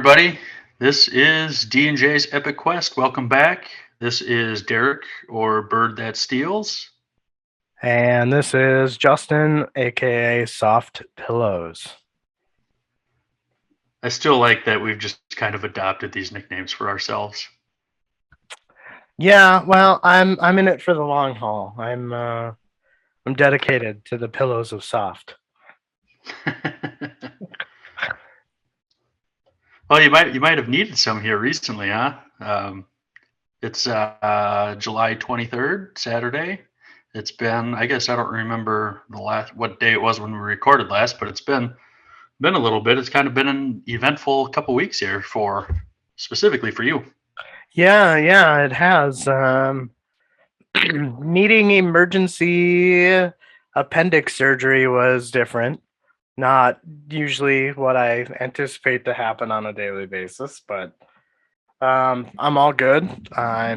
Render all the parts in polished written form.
everybody. This is D&J's Epic Quest. Welcome back. This is Derek, or Bird That Steals. And this is Justin, aka Soft Pillows. I still like that we've just kind of adopted these nicknames for ourselves. Yeah, well, I'm in it for the long haul. I'm dedicated to the pillows of Soft. Well, you might have needed some here recently, huh? It's July 23rd, Saturday. It's been, I guess I don't remember what day it was when we recorded last, but it's been a little bit. It's kind of been an eventful couple weeks here specifically for you. Yeah, it has. Needing emergency appendix surgery was different. Not usually what I anticipate to happen on a daily basis, but I'm all good. I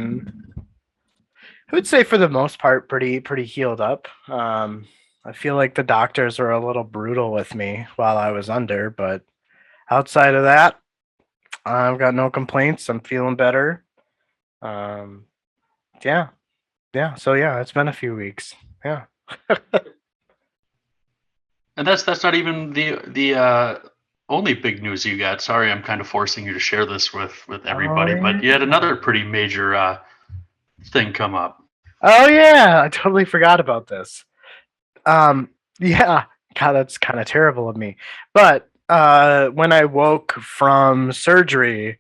would say for the most part pretty healed up. I feel like the doctors were a little brutal with me while I was under, but outside of that, I've got no complaints. I'm feeling better. Um, yeah, yeah. So yeah, it's been a few weeks. Yeah. And that's not even the only big news you got. Sorry, I'm kind of forcing you to share this with Oh everybody, yeah. but you had another pretty major thing come up. Oh yeah. I totally forgot about this. Um, yeah. God, that's kind of terrible of me. But when I woke from surgery,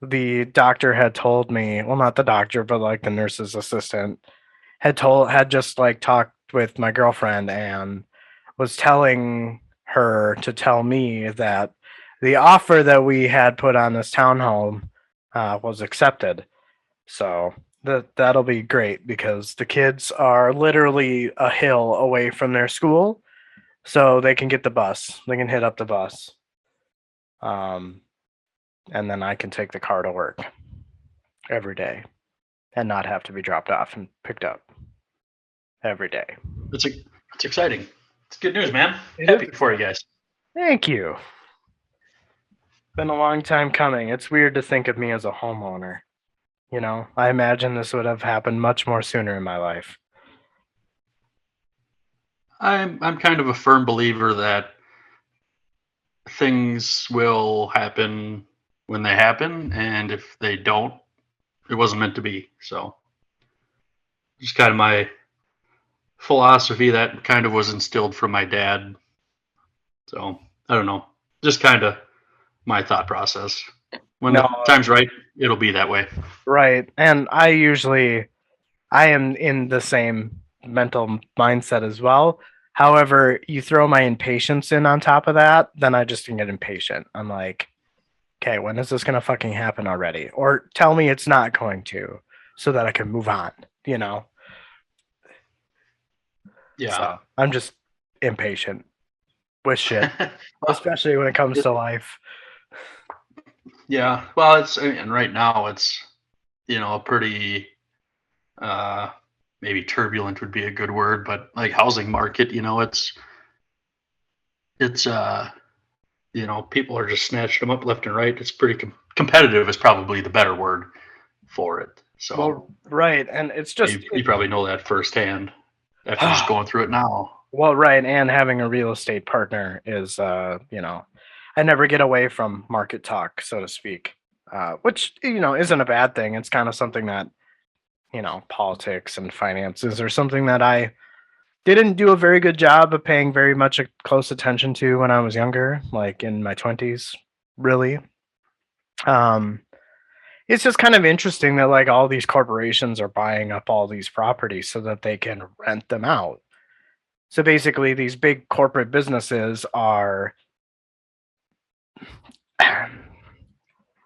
the doctor had told me, well, not the doctor, but like the nurse's assistant had just like talked with my girlfriend and was telling her to tell me that the offer that we had put on this townhome was accepted. So that'll be great because the kids are literally a hill away from their school, so they can get the bus. They can hit up the bus. Um, and then I can take the car to work every day and not have to be dropped off and picked up every day. It's it's exciting. It's good news, man. It Happy is. for you guys. Thank you. Been a long time coming. It's weird to think of me as a homeowner. You know, I imagine this would have happened much more sooner in my life. I'm kind of a firm believer that things will happen when they happen, and if they don't, it wasn't meant to be. So, just kind of my philosophy that kind of was instilled from my dad. So, I don't know. Just kind of my thought process. When No, the time's right, it'll be that way. right. And I am in the same mental mindset as well. However, you throw my impatience in on top of that, then I just can get impatient. I'm like, okay, when is this going to fucking happen already? Or tell me it's not going to so that I can move on, you know? Yeah. So I'm just impatient with shit, Well, especially when it comes to life. yeah. Well, and right now it's a pretty uh maybe turbulent would be a good word, but like housing market, it's people are just snatching them up left and right. It's pretty competitive is probably the better word for it. So Well, right. And it's just, you probably know that firsthand after just going through it now. well, right. And having a real estate partner is, I never get away from market talk, so to speak, which, isn't a bad thing. It's kind of something that, politics and finances are something that I didn't do a very good job of paying very much close attention to when I was younger, like in my 20s, really. Um, it's just kind of interesting that like all these corporations are buying up all these properties so that they can rent them out. So basically, these big corporate businesses are,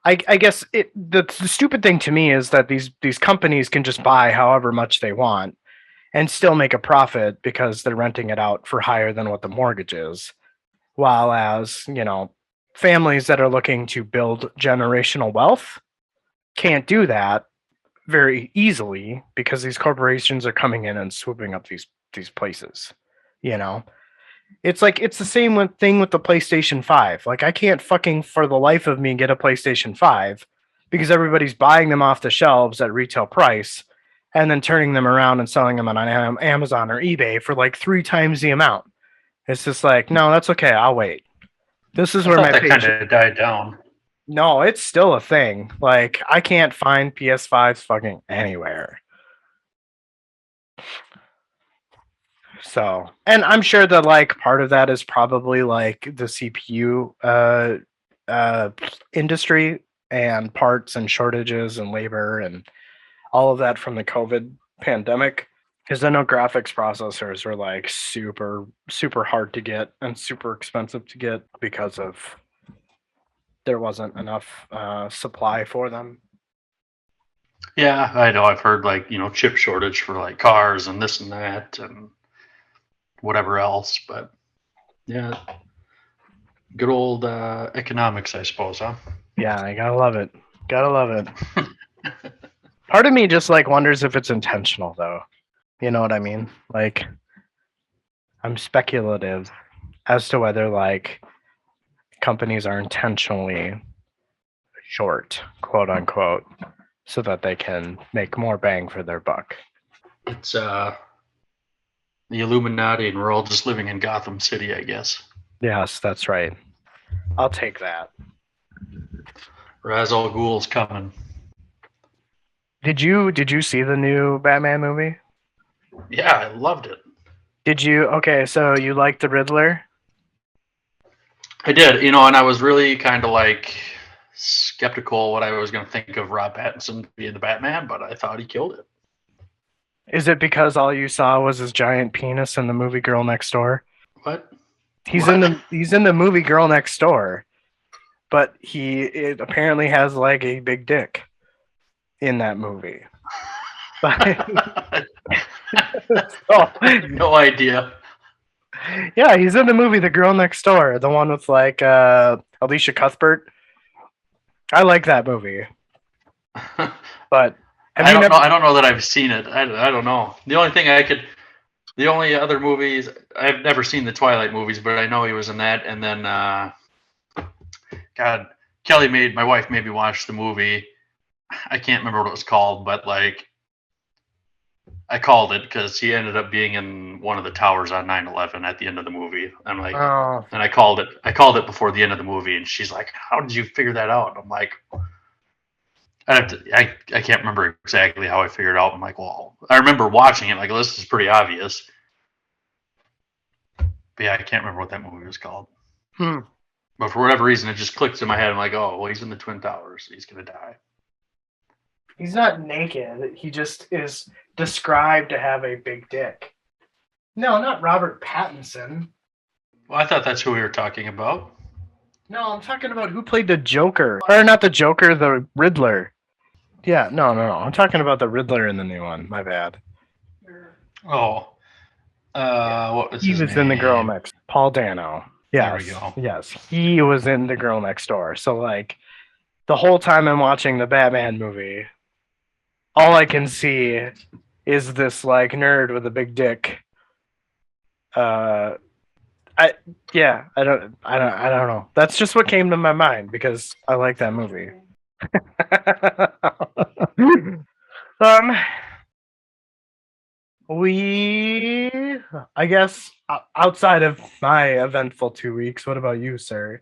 I guess the stupid thing to me is that these companies can just buy however much they want and still make a profit because they're renting it out for higher than what the mortgage is. While as, families that are looking to build generational wealth can't do that very easily because these corporations are coming in and swooping up these places, you know. It's like it's the same thing with the PlayStation 5. Like I can't fucking for the life of me get a PlayStation 5 because everybody's buying them off the shelves at retail price and then turning them around and selling them on Amazon or eBay for like 3 times the amount. It's just like, no, that's okay. I'll wait. This is I where thought my that kind patience. of died down. No, it's still a thing. Like I can't find PS5s fucking anywhere. So, and I'm sure that like part of that is probably like the CPU uh industry and parts and shortages and labor and all of that from the COVID pandemic. Because I know graphics processors are like super hard to get and super expensive to get because of there wasn't enough supply for them. Yeah, I know. I've heard like chip shortage for like cars and this and that and whatever else. But yeah, good old economics, I suppose, huh? Yeah, I gotta love it. Gotta love it. Part of me just like wonders if it's intentional though. You know what I mean? Like I'm speculative as to whether like companies are intentionally short, quote unquote, so that they can make more bang for their buck. It's the Illuminati, and we're all just living in Gotham City, I guess. Yes, that's right. I'll take that. Ra's al Ghul's coming. Did you see the new Batman movie? Yeah, I loved it. Did you okay, so you like the Riddler? I did, and I was really kind of like skeptical what I was going to think of Rob Pattinson being the Batman, but I thought he killed it. Is it because all you saw was his giant penis in the movie Girl Next Door? What? He's in What? the movie Girl Next Door, but it apparently has like a big dick in that movie. Oh, No idea. yeah, he's in the movie The Girl Next Door, the one with like Alicia Cuthbert. I like that movie, but have I you don't never? know. I don't know that I've seen it. I don't know. The only other movies I've never seen the Twilight movies, but I know he was in that. And then, God, my wife made me watch the movie. I can't remember what it was called, but like I called it because he ended up being in one of the towers on 9/11 at the end of the movie. I'm like, Oh, and I called it. I called it before the end of the movie, and she's like, "How did you figure that out?" I'm like, I can't remember exactly how I figured it out. I'm like, well, I remember watching it. Like, this is pretty obvious. But yeah, I can't remember what that movie was called. hmm. But for whatever reason, it just clicked in my head. I'm like, oh, well, he's in the Twin Towers. He's gonna die. He's not naked. He just is described to have a big dick. No, not Robert Pattinson. Well, I thought that's who we were talking about. No, I'm talking about who played the Joker. Or not the Joker, the Riddler. Yeah, no. I'm talking about the Riddler in the new one. My bad. Oh, what was He his was in the Girl name? Next. Paul Dano. There we Yes, go. yes. He was in the Girl Next Door. So like the whole time I'm watching the Batman movie, all I can see is this like nerd with a big dick. Uh I I don't know. That's just what came to my mind because I like that movie. um we I guess outside of my eventful 2 weeks, what about you, sir?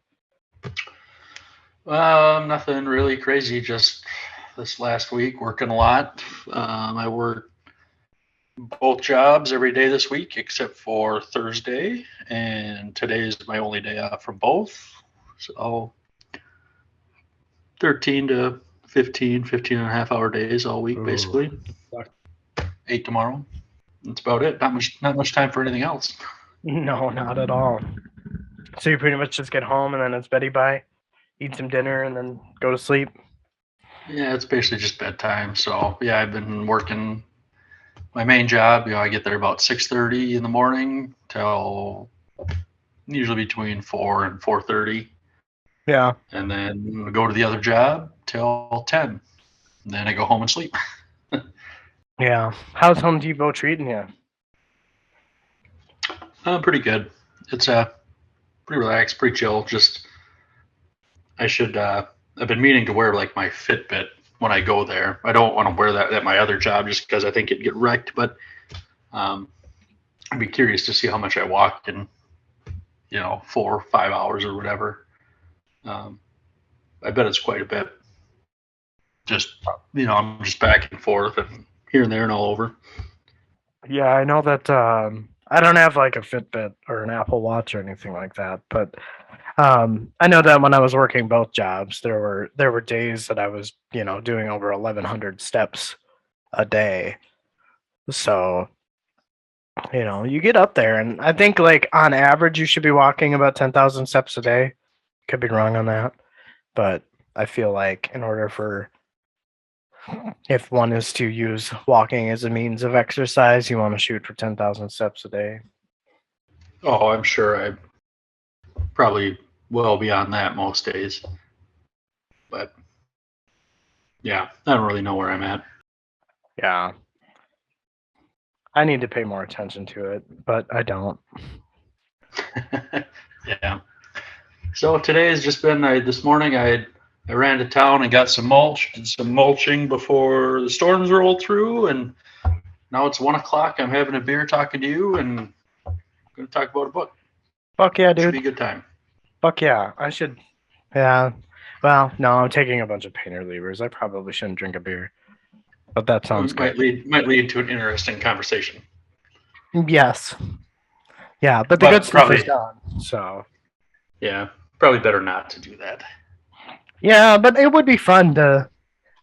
Nothing really crazy. Just this last week working a lot. I worked both jobs every day this week except for Thursday, and today is my only day off from both. So 13 to 15 and a half hour days all week, basically. 8 tomorrow. That's about it. Not much time for anything else. No, not at all. So you pretty much just get home and then it's Betty bye, eat some dinner and then go to sleep. Yeah, it's basically just bedtime. So yeah, I've been working my main job. I get there about 6:30 in the morning till usually between 4 and 4:30, Yeah. and then go to the other job till 10. And then I go home and sleep. Yeah. How's Home Depot treating you? Pretty good. It's pretty relaxed, pretty chill. Just I should. I've been meaning to wear like my Fitbit when I go there. I don't want to wear that at my other job just because I think it'd get wrecked. But um, I'd be curious to see how much I walk in 4 or 5 hours or whatever. Um, I bet it's quite a bit. Just I'm just back and forth and here and there and all over. Yeah, I know that. I don't have like a Fitbit or an Apple Watch or anything like that, but I know that when I was working both jobs, there were days that I was doing over 1,100 steps a day. So you get up there, and I think like on average you should be walking about 10,000 steps a day. Could be wrong on that, but I feel like in order for if one is to use walking as a means of exercise, you want to shoot for 10,000 steps a day. Oh, I'm sure I probably well beyond that most days. But yeah, I don't really know where I'm at. Yeah. I need to pay more attention to it, but I don't. Yeah. So today has just been this morning I ran to town and got some mulch, did some mulching before the storms rolled through, and now it's 1 o'clock. I'm having a beer talking to you, and I'm going to talk about a book. Fuck yeah, Should be dude. a good time. Fuck yeah. I should. Yeah. Well, no, I'm taking a bunch of pain relievers. I probably shouldn't drink a beer, but that sounds good. Might lead to an interesting conversation. Yes. Yeah, but the good But stuff is probably, gone. So. yeah, probably better not to do that. Yeah, but it would be fun to,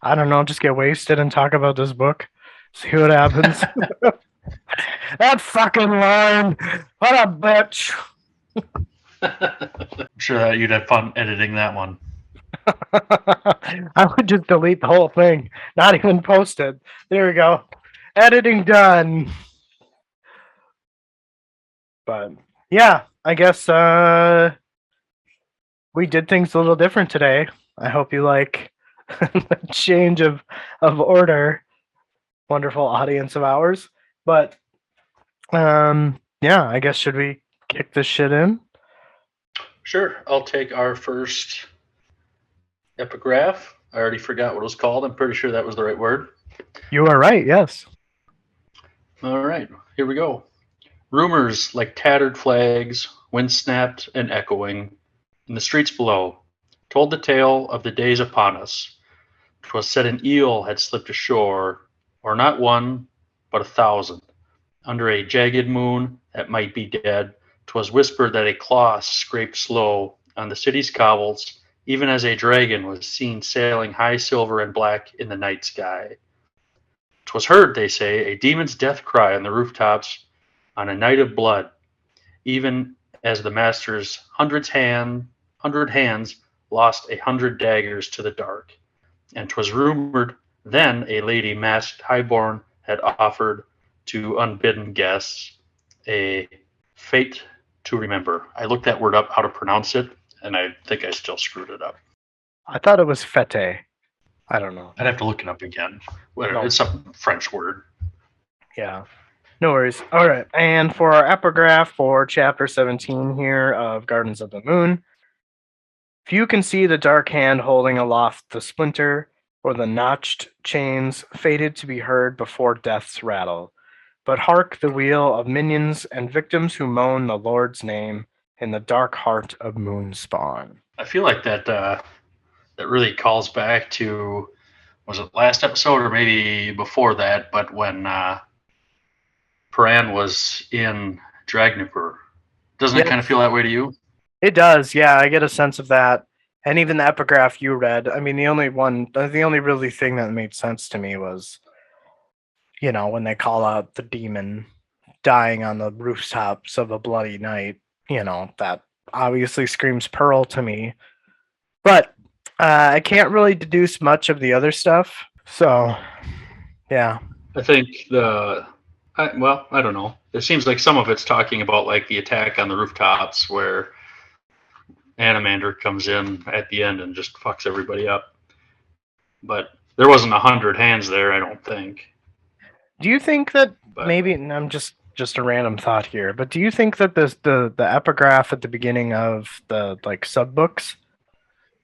I don't know, just get wasted and talk about this book. See what happens. That fucking line. What a bitch. I'm sure that you'd have fun editing that one. I would just delete the whole thing, not even post it. There we go. Editing done. But yeah, I guess we did things a little different today. I hope you like the change of order. Wonderful audience of ours. But yeah, I guess should we kick this shit in? Sure, I'll take our first epigraph. I already forgot what it was called. I'm pretty sure that was the right word. You are right, yes. All right, here we go. Rumors like tattered flags, wind snapped and echoing, in the streets below, told the tale of the days upon us. 'Twas said an eel had slipped ashore, or not one, but 1,000, under a jagged moon that might be dead. 'Twas whispered that a claw scraped slow on the city's cobbles, even as a dragon was seen sailing high silver and black in the night sky. 'Twas heard, they say, a demon's death cry on the rooftops on a night of blood, even as the master's hundred hands lost 100 daggers to the dark. And 'twas rumored then a lady masked highborn had offered to unbidden guests a fate to remember. I looked that word up, how to pronounce it, and I think I still screwed it up. I thought it was fete. I don't know. I'd have to look it up again. No. It's some French word. Yeah. No worries. All right. And for our epigraph for chapter 17 here of Gardens of the Moon, few can see the dark hand holding aloft the splinter, or the notched chains fated to be heard before death's rattle. But hark the wheel of minions and victims who moan the Lord's name in the dark heart of Moonspawn. I feel like that really calls back to, was it last episode or maybe before that, but when Paran was in Dragnipur. Doesn't it kind of feel that way to you? It does, yeah. I get a sense of that. And even the epigraph you read, I mean, the only really thing that made sense to me was, when they call out the demon dying on the rooftops of a bloody night, that obviously screams Pearl to me. But I can't really deduce much of the other stuff. So, yeah. I think I don't know. It seems like some of it's talking about like the attack on the rooftops where Animander comes in at the end and just fucks everybody up. But there wasn't 100 hands there, I don't think. Do you think that maybe, and I'm just just a random thought here, but do you think that the epigraph at the beginning of the like sub books,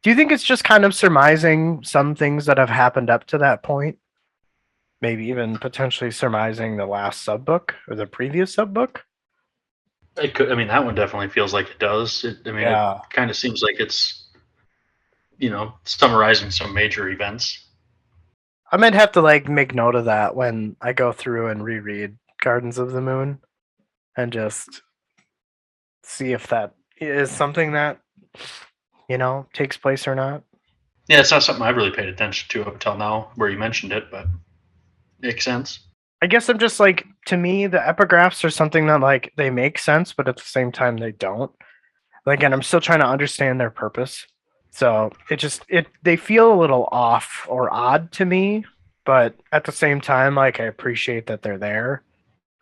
do you think it's just kind of surmising some things that have happened up to that point? Maybe even potentially surmising the last sub book or the previous sub book? It could. I mean, that one definitely feels like it does. It Yeah. kind of seems like it's summarizing some major events. I might have to like make note of that when I go through and reread Gardens of the Moon and just see if that is something that, takes place or not. Yeah, it's not something I've really paid attention to up until now, where you mentioned it, but makes sense. I guess I'm just like, to me, the epigraphs are something that like they make sense, but at the same time they don't. Like, and I'm still trying to understand their purpose. So they feel a little off or odd to me, but at the same time, like I appreciate that they're there.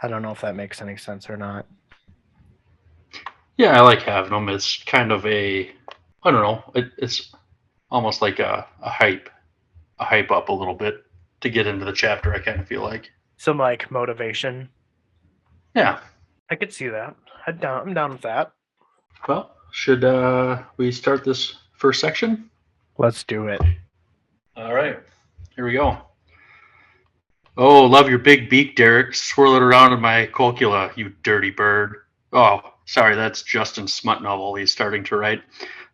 I don't know if that makes any sense or not. Yeah, I like having them. It's kind of I don't know. It's almost like a hype up a little bit to get into the chapter. I kind of feel like. Some like motivation. Yeah. I could see that. I'm down with that. Well, should we start this first section? Let's do it. All right. Here we go. Oh, love your big beak, Derek. Swirl it around in my cocula, you dirty bird. Oh, sorry, that's Justin Smut novel he's starting to write.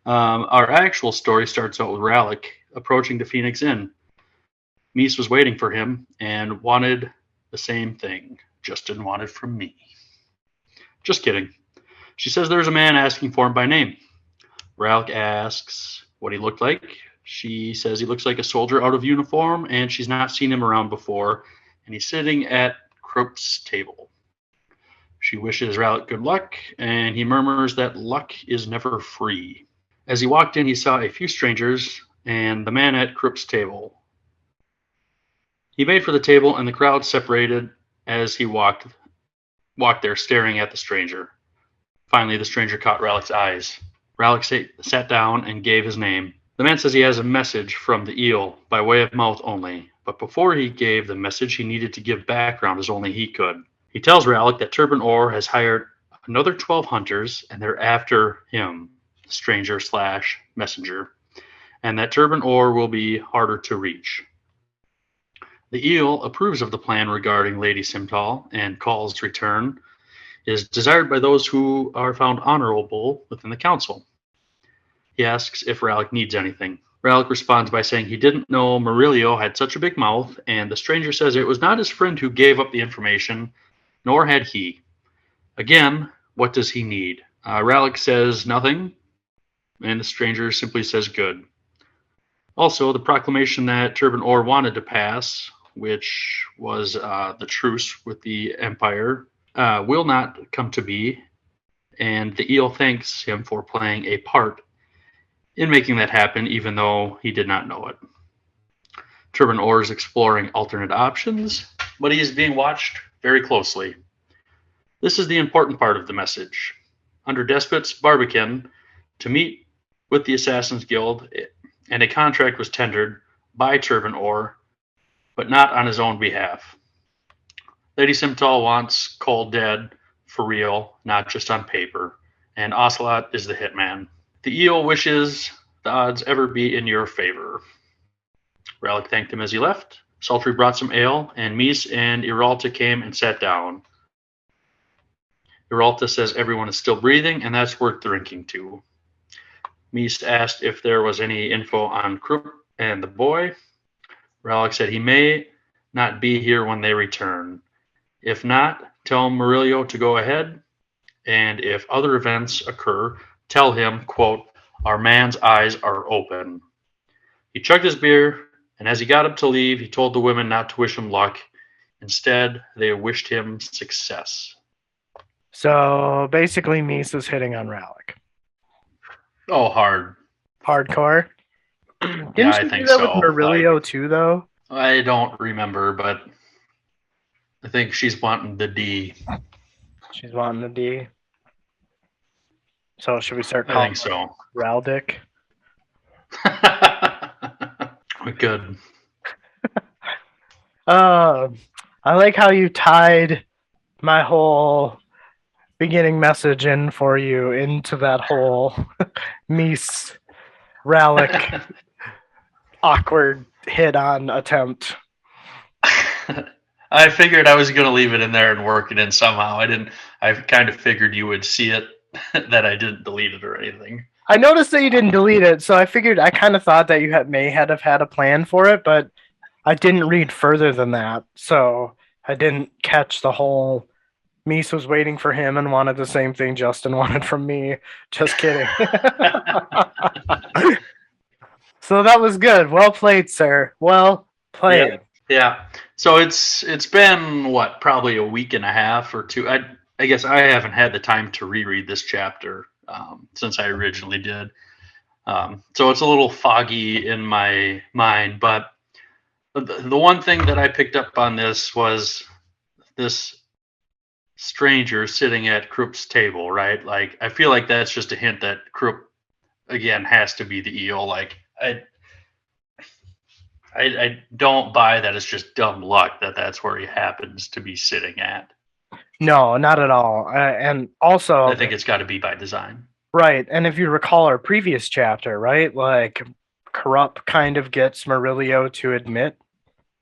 Our actual story starts out with Rallick approaching the Phoenix Inn. Mies was waiting for him and wanted the same thing Justin wanted from me. Just kidding. She says there's a man asking for him by name. Rallick asks what he looked like. She says he looks like a soldier out of uniform, and she's not seen him around before, and he's sitting at Crope's table. She wishes Rallick good luck, and he murmurs that luck is never free. As he walked in, he saw a few strangers and the man at Crope's table. He made for the table, and the crowd separated as he walked there, staring at the stranger. Finally, the stranger caught Rallick's eyes. Rallick sat down and gave his name. The man says he has a message from the eel, by way of mouth only, but before he gave the message, he needed to give background as only he could. He tells Rallick that Turban Orr has hired another 12 hunters, and they're after him, stranger / messenger, and that Turban Orr will be harder to reach. The eel approves of the plan regarding Lady Simtal, and Call's return is desired by those who are found honorable within the council. He asks if Rallick needs anything. Rallick responds by saying he didn't know Murillo had such a big mouth, and the stranger says it was not his friend who gave up the information, nor had he. Again, what does he need? Rallick says nothing, and the stranger simply says good. Also, the proclamation that Turban Orr wanted to pass, which was the truce with the Empire, will not come to be, and the eel thanks him for playing a part in making that happen, even though he did not know it. Turban Orr is exploring alternate options, but he is being watched very closely. This is the important part of the message. Under Despot's Barbican, to meet with the Assassin's Guild, and a contract was tendered by Turban Orr, but not on his own behalf. Lady Simtal wants Cole dead, for real, not just on paper, and Ocelot is the hitman. The eel wishes the odds ever be in your favor. Rallick thanked him as he left. Sultry brought some ale, and Mies and Iralta came and sat down. Iralta says everyone is still breathing, and that's worth drinking to. Mies asked if there was any info on Krupp and the boy. Rallick said he may not be here when they return. If not, tell Murillo to go ahead, and if other events occur, tell him, quote, our man's eyes are open. He chugged his beer, and as he got up to leave, he told the women not to wish him luck. Instead, they wished him success. So basically, Mies is hitting on Rallick. Oh, hard. Hardcore. Yeah, Didn't I she think do that so. with Murillo too, though? I don't remember, but I think she's wanting the D. She's wanting the D. So should we start I calling think so. Raldick? We could. I like how you tied my whole beginning message in for you into that whole Mies Rallick awkward hit on attempt. I figured I was going to leave it in there and work it in somehow. I didn't. I kind of figured you would see it that I didn't delete it or anything. I noticed that you didn't delete it, so I figured I kind of thought that you may have had a plan for it, but I didn't read further than that, so I didn't catch the whole Mies was waiting for him and wanted the same thing Justin wanted from me. Just kidding. So that was good. Well played, sir. Well Yeah, played. yeah. So it's been what, probably a week and a half or two. I guess I haven't had the time to reread this chapter since I originally did. So it's a little foggy in my mind. But the one thing that I picked up on this was this stranger sitting at Kroop's table, right? Like I feel like that's just a hint that Kroop again has to be the eel. Like I don't buy that it's just dumb luck that that's where he happens to be sitting at. No, not at all. And I also, think it's got to be by design. right. And if you recall our previous chapter, right, like Corrupt kind of gets Murillo to admit,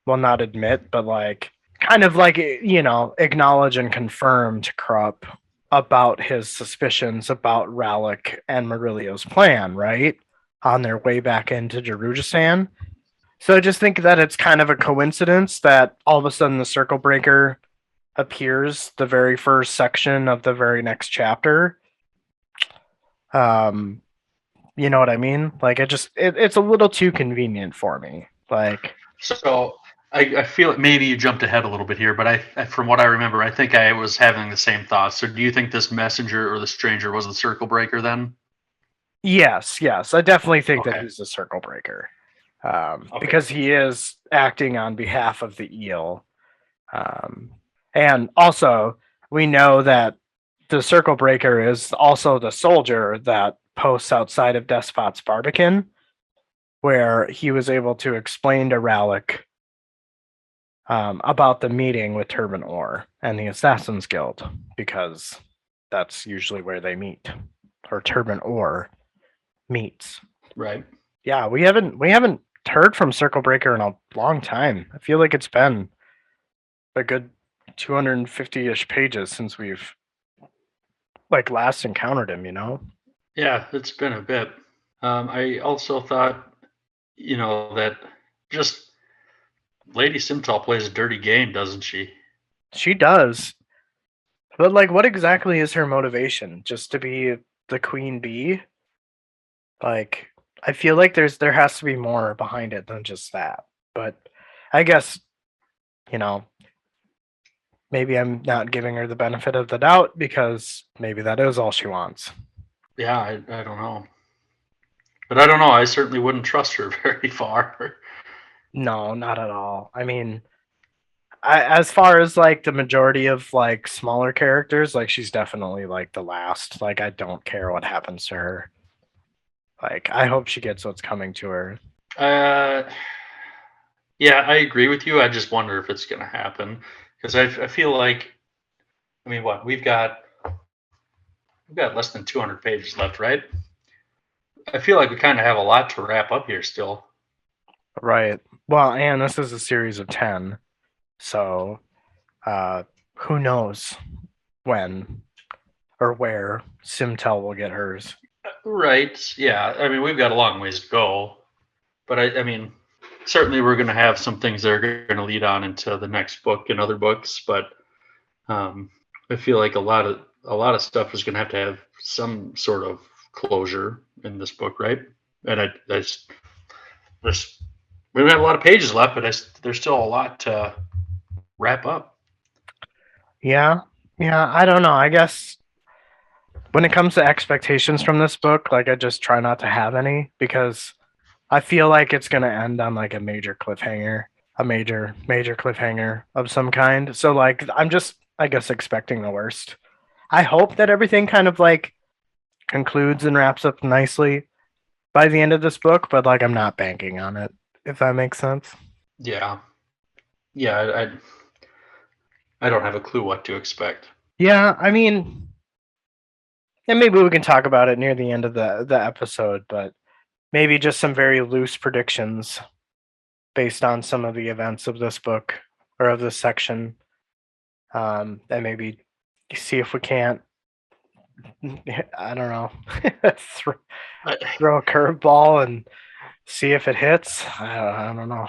well, not admit, but like kind of like, acknowledge and confirm to Krupp about his suspicions about Rallick and Murillo's plan, right? On their way back into Jerujistan. So I just think that it's kind of a coincidence that all of a sudden the Circle Breaker appears the very first section of the very next chapter. Um, you know what I mean? Like it's a little too convenient for me. Like So I feel like maybe you jumped ahead a little bit here, but from what I remember, I think I was having the same thoughts. So do you think this messenger or the stranger was the circle breaker then? yes, I definitely think that Okay. he's the Circle Breaker. Okay. Because he is acting on behalf of the eel. Um, and also, we know that the Circle Breaker is also the soldier that posts outside of Despot's Barbican, where he was able to explain to Rallick about the meeting with Turban Orr and the Assassin's Guild, because that's usually where they meet, or Turban Orr meets. Right. Yeah, we haven't heard from Circle Breaker in a long time. I feel like it's been a good 250-ish pages since we've like last encountered him, you know? Yeah, it's been a bit. I also thought, that just Lady Simtal plays a dirty game, doesn't she? She does. But like what exactly is her motivation? Just to be the queen bee? Like I feel like there has to be more behind it than just that. But I guess, you know, maybe I'm not giving her the benefit of the doubt because maybe that is all she wants. Yeah, I don't know. But I don't know. I certainly wouldn't trust her very far. No, not at all. I mean, as far as like the majority of like smaller characters, like she's definitely like the last. Like I don't care what happens to her. Like I hope she gets what's coming to her. Uh, yeah, I agree with you. I just wonder if it's going to happen because I feel like, I mean, what we've got less than 200 pages left, right? I feel like we kind of have a lot to wrap up here still. Right. Well, and this is a series of 10. So, uh who knows when or where Simtel will get hers. Right. Yeah. I mean, we've got a long ways to go, but I mean, certainly we're going to have some things that are going to lead on into the next book and other books, but um, I feel like a lot of stuff is going to have some sort of closure in this book, right? And I just there's we don't have a lot of pages left, but there's still a lot to wrap up. Yeah. Yeah, I don't know. I guess when it comes to expectations from this book, like I just try not to have any because I feel like it's going to end on like a major cliffhanger, a major cliffhanger of some kind. So like I'm just I guess expecting the worst. I hope that everything kind of like concludes and wraps up nicely by the end of this book, but like I'm not banking on it, if that makes sense. Yeah, yeah. I don't have a clue what to expect. Yeah, I mean, and maybe we can talk about it near the end of the episode, but maybe just some very loose predictions based on some of the events of this book or of this section, and maybe see if we can't, I don't know, throw, I, throw a curveball and see if it hits. I don't know.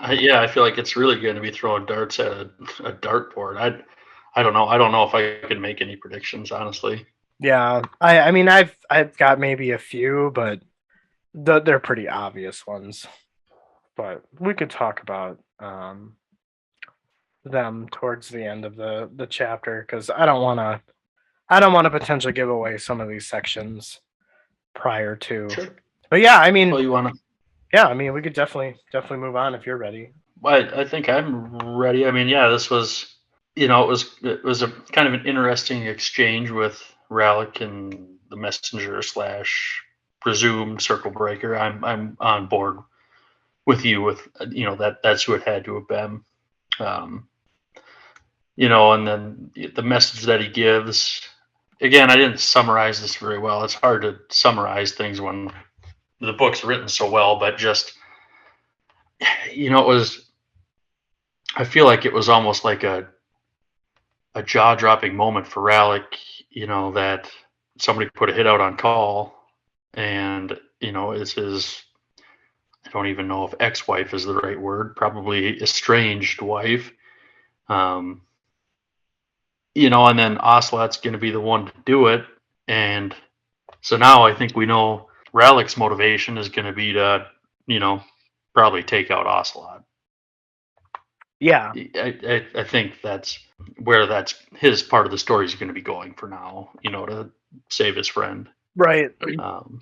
yeah, I feel like it's really going to be throwing darts at a dartboard. I don't know. I don't know if I can make any predictions, honestly. Yeah, I mean, I've got maybe a few, but they're pretty obvious ones. But we could talk about them towards the end of the chapter because I don't want to potentially give away some of these sections prior to. Sure. But yeah, I mean, Well, you want to? yeah, I mean, we could definitely move on if you're ready. I think I'm ready. I mean, yeah, this was, it was a kind of an interesting exchange with Rallick and the messenger slash presumed circle breaker. I'm on board with you with that's who it had to have been. Um, and then the message that he gives. Again, I didn't summarize this very well. It's hard to summarize things when the book's written so well, but just it was. I feel like it was almost like a jaw dropping moment for Rallick. That somebody put a hit out on call, and it's his. I don't even know if ex-wife is the right word. Probably estranged wife. Um, and then Ocelot's going to be the one to do it. And so now I think we know Rallick's motivation is going to be to, probably take out Ocelot. Yeah, I think that's where that's his part of the story is going to be going for now, to save his friend. right. Um,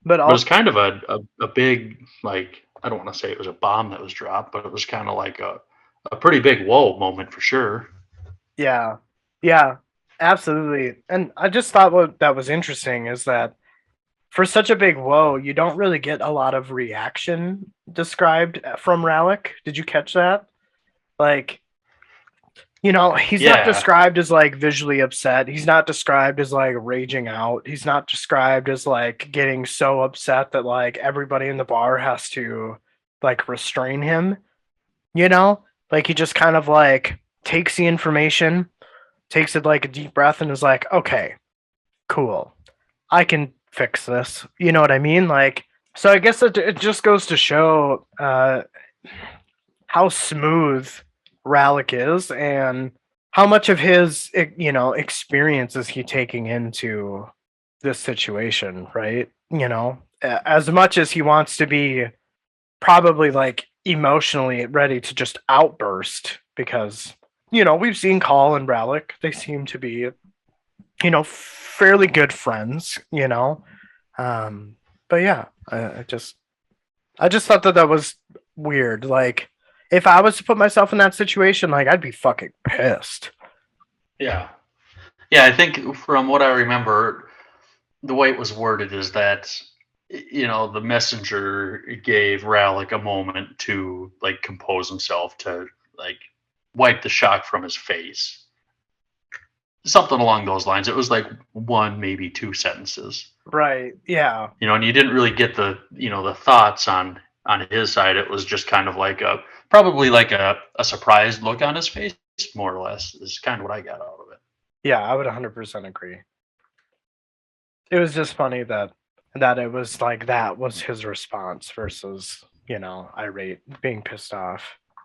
But but it's also, kind of a big, like, I don't want to say it was a bomb that was dropped, but it was kind of like a pretty big whoa moment for sure. yeah, yeah, absolutely. And I just thought what that was interesting is that for such a big whoa, you don't really get a lot of reaction described from Rallick. Did you catch that? Like, he's not Yeah, described as like visually upset. He's not described as like raging out. He's not described as like getting so upset that like everybody in the bar has to like restrain him, you know? Like he just kind of like takes the information, takes it like a deep breath and is like, "Okay, cool. I can fix this." You know what I mean? Like so I guess it just goes to show how smooth Rallick is and how much of his experience is he taking into this situation, right? As much as he wants to be probably like emotionally ready to just outburst because we've seen Call and Rallick, they seem to be fairly good friends, but yeah, I just thought that was weird. Like, if I was to put myself in that situation, like, I'd be fucking pissed. yeah, yeah. I think from what I remember, the way it was worded is that the messenger gave Rallick a moment to like compose himself, to like wipe the shock from his face, something along those lines. It was like one, maybe two sentences, Right. Yeah. and you didn't really get the thoughts on his side. It was just kind of like probably like a surprised look on his face, more or less, is kind of what I got out of it. Yeah, I would 100% agree. It was just funny that it was like that was his response versus, irate, being pissed off,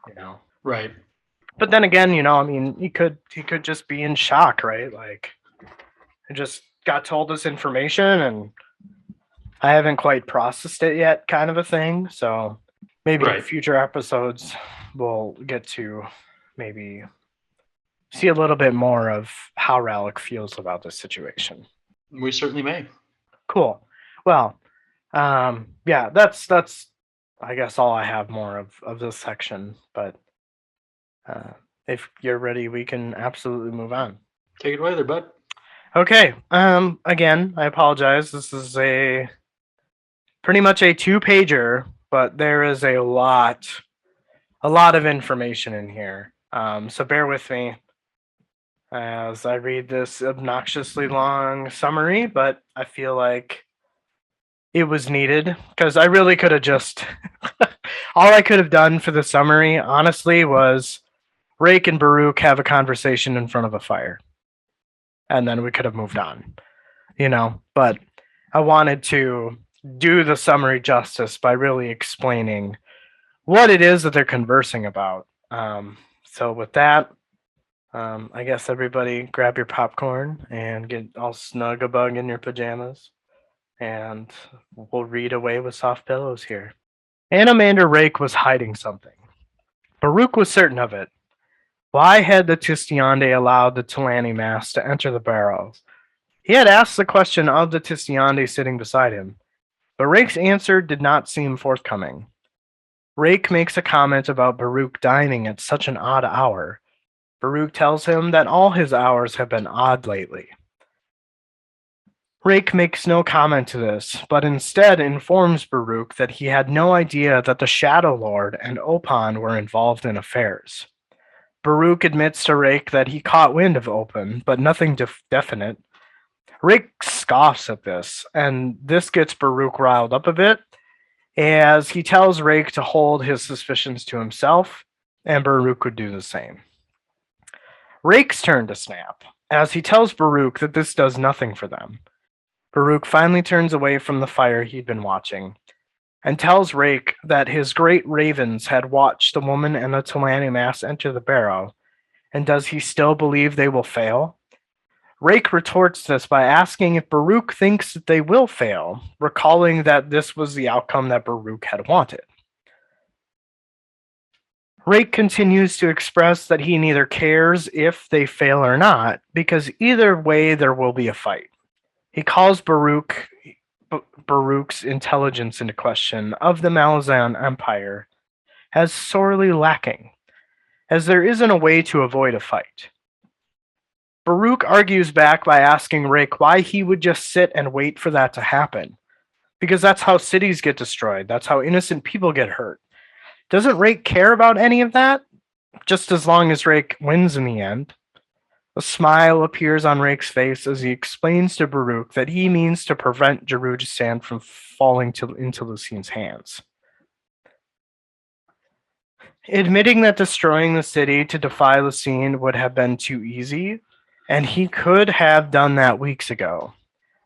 you know. Right. But then again, I mean, he could just be in shock, right? Like, I just got told this information and I haven't quite processed it yet, kind of a thing. So maybe in Right. future episodes, we'll get to maybe see a little bit more of how Rallick feels about this situation. We certainly may. Cool. Well, yeah, that's I guess all I have more of this section. But uh, if you're ready, we can absolutely move on. Take it away there, bud. Okay. Again, I apologize. This is a pretty much a two-pager, but there is a lot of information in here. So bear with me as I read this obnoxiously long summary, but I feel like it was needed because I really could have just all I could have done for the summary, honestly, was Rake and Baruch have a conversation in front of a fire, and then we could have moved on, But I wanted to do the summary justice by really explaining what it is that they're conversing about. So with that, I guess everybody grab your popcorn and get all snug a bug in your pajamas, and we'll read away with soft pillows here. Anamander Rake was hiding something. Baruch was certain of it. Why had the Tistiande allowed the Tulani mass to enter the barrows? He had asked the question of the Tistiande sitting beside him, but Rake's answer did not seem forthcoming. Rake makes a comment about Baruch dining at such an odd hour. Baruch tells him that all his hours have been odd lately. Rake makes no comment to this, but instead informs Baruch that he had no idea that the Shadow Lord and Opan were involved in affairs. Baruch admits to Rake that he caught wind of Opan, but nothing definite. Rake scoffs at this, and this gets Baruch riled up a bit, as he tells Rake to hold his suspicions to himself, and Baruch would do the same. Rake's turn to snap, as he tells Baruch that this does nothing for them. Baruch finally turns away from the fire he'd been watching, and tells Rake that his great ravens had watched the woman and the Tulani mass enter the barrow, and does he still believe they will fail? Rake retorts this by asking if Baruch thinks that they will fail, recalling that this was the outcome that Baruch had wanted. Rake continues to express that he neither cares if they fail or not, because either way there will be a fight. He calls Baruch's intelligence into question of the Malazan Empire as sorely lacking, as there isn't a way to avoid a fight. Baruch argues back by asking Rake why he would just sit and wait for that to happen, because that's how cities get destroyed, that's how innocent people get hurt. Doesn't Rake care about any of that? Just as long as Rake wins in the end. A smile appears on Rake's face as he explains to Baruch that he means to prevent Jerujistan from falling into Lucine's hands. Admitting that destroying the city to defy Lucine would have been too easy, and he could have done that weeks ago.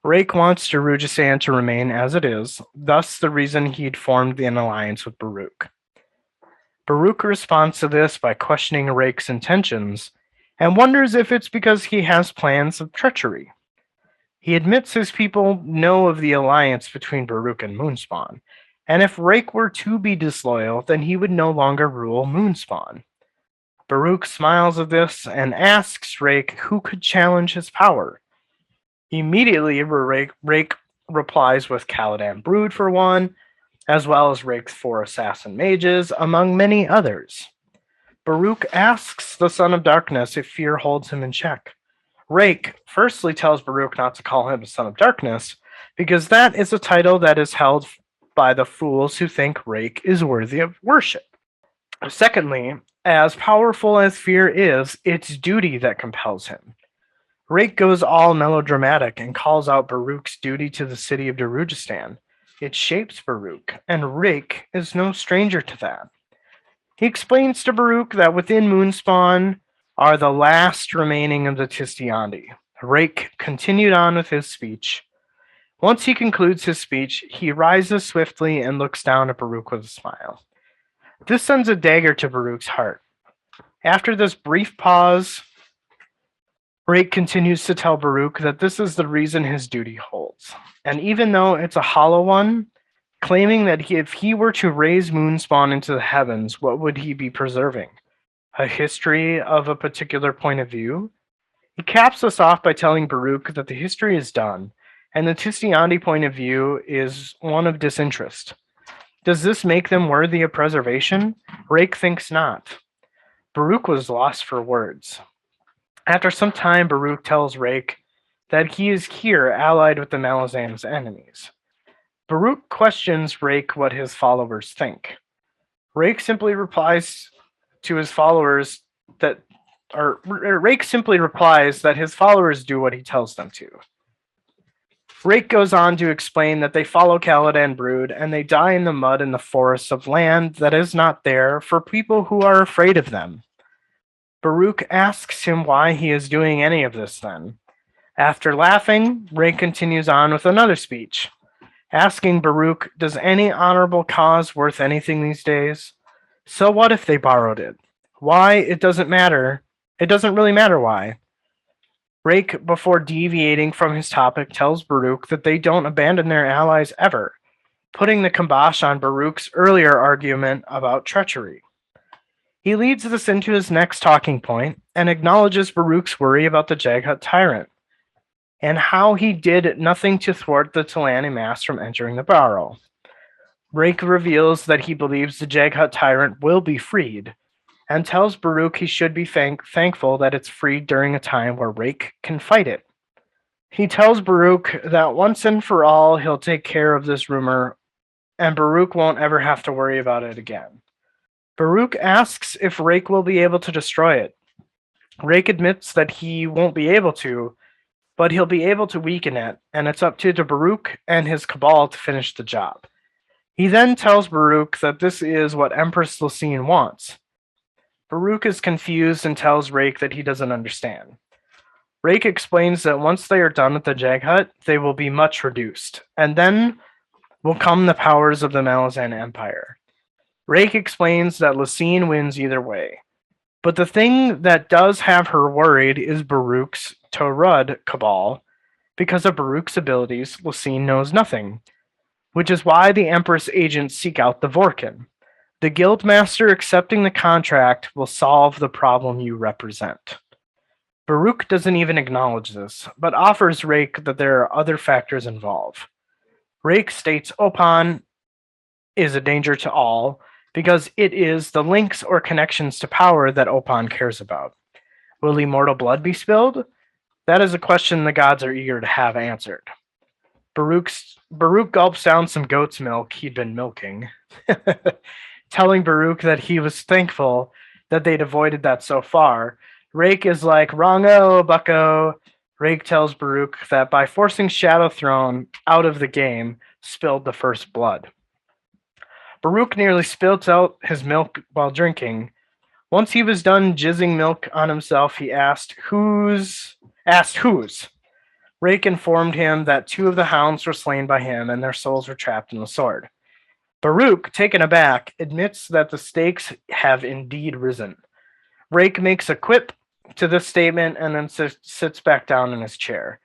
Rake wants Jerujistan to remain as it is, thus the reason he'd formed an alliance with Baruch. Baruch responds to this by questioning Rake's intentions, and wonders if it's because he has plans of treachery. He admits his people know of the alliance between Baruch and Moonspawn, and if Rake were to be disloyal, then he would no longer rule Moonspawn. Baruch smiles at this and asks Rake who could challenge his power. Immediately, Rake replies with Caladan Brood for one, as well as Rake's 4 assassin mages, among many others. Baruch asks the Son of Darkness if fear holds him in check. Rake firstly tells Baruch not to call him a Son of Darkness, because that is a title that is held by the fools who think Rake is worthy of worship. Secondly, as powerful as fear is, it's duty that compels him. Rake goes all melodramatic and calls out Baruch's duty to the city of Jerujistan. It shapes Baruch, and Rake is no stranger to that. He explains to Baruch that within Moonspawn are the last remaining of the Tistiandi. Rake continued on with his speech. Once he concludes his speech, he rises swiftly and looks down at Baruch with a smile. This sends a dagger to Baruch's heart. After this brief pause, Rake continues to tell Baruch that this is the reason his duty holds. And even though it's a hollow one, claiming that if he were to raise Moonspawn into the heavens, what would he be preserving? A history of a particular point of view? He caps us off by telling Baruch that the history is done, and the Tistiandi point of view is one of disinterest. Does this make them worthy of preservation? Rake thinks not. Baruch was lost for words. After some time, Baruch tells Rake that he is here allied with the Malazan's enemies. Baruch questions Rake what his followers think. Rake simply replies to his followers that, or Rake simply replies that his followers do what he tells them to. Rake goes on to explain that they follow Caladan Brood and they die in the mud in the forests of land that is not there for people who are afraid of them. Baruch asks him why he is doing any of this then. After laughing, Rake continues on with another speech, asking Baruch, does any honorable cause worth anything these days? So what if they borrowed it? Why? It doesn't matter. It doesn't really matter why. Rake, before deviating from his topic, tells Baruch that they don't abandon their allies ever, putting the kibosh on Baruch's earlier argument about treachery. He leads this into his next talking point and acknowledges Baruch's worry about the Jaghut tyrant, and how he did nothing to thwart the Talani mass from entering the Barrow. Rake reveals that he believes the Jaghut tyrant will be freed, and tells Baruch he should be thankful that it's freed during a time where Rake can fight it. He tells Baruch that once and for all he'll take care of this rumor, and Baruch won't ever have to worry about it again. Baruch asks if Rake will be able to destroy it. Rake admits that he won't be able to, but he'll be able to weaken it, and it's up to Baruch and his cabal to finish the job. He then tells Baruch that this is what Empress Lucine wants. Baruch is confused and tells Rake that he doesn't understand. Rake explains that once they are done with the Jaghut, they will be much reduced, and then will come the powers of the Malazan Empire. Rake explains that Lucine wins either way, but the thing that does have her worried is Baruch's Torud cabal. Because of Baruch's abilities, Lucine knows nothing, which is why the Empress agents seek out the Vorkin. The Guildmaster accepting the contract will solve the problem you represent. Baruch doesn't even acknowledge this, but offers Rake that there are other factors involved. Rake states Opan is a danger to all because it is the links or connections to power that Opan cares about. Will immortal blood be spilled? That is a question the gods are eager to have answered. Baruch gulps down some goat's milk he'd been milking, telling Baruch that he was thankful that they'd avoided that so far. Rake is like, wrong-o, bucko. Rake tells Baruch that by forcing Shadow Throne out of the game, spilled the first blood. Baruch nearly spilled out his milk while drinking. Once he was done jizzing milk on himself, he asked whose. Rake informed him that 2 of the hounds were slain by him and their souls were trapped in the sword. Baruch, taken aback, admits that the stakes have indeed risen. Rake makes a quip to this statement and then sits back down in his chair.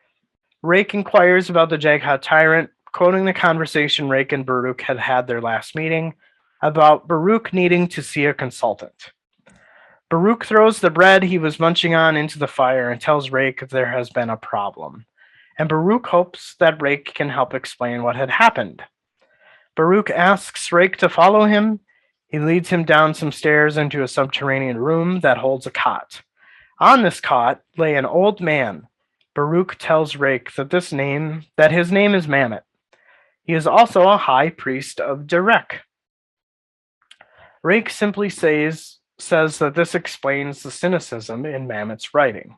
Rake inquires about the Jaghut tyrant, quoting the conversation Rake and Baruch had had their last meeting about Baruch needing to see a consultant. Baruch throws the bread he was munching on into the fire and tells Rake there has been a problem, and Baruch hopes that Rake can help explain what had happened. Baruch asks Rake to follow him. He leads him down some stairs into a subterranean room that holds a cot. On this cot lay an old man. Baruch tells Rake that his name is Mamet. He is also a high priest of Derek. Rake simply says that this explains the cynicism in Mamet's writing.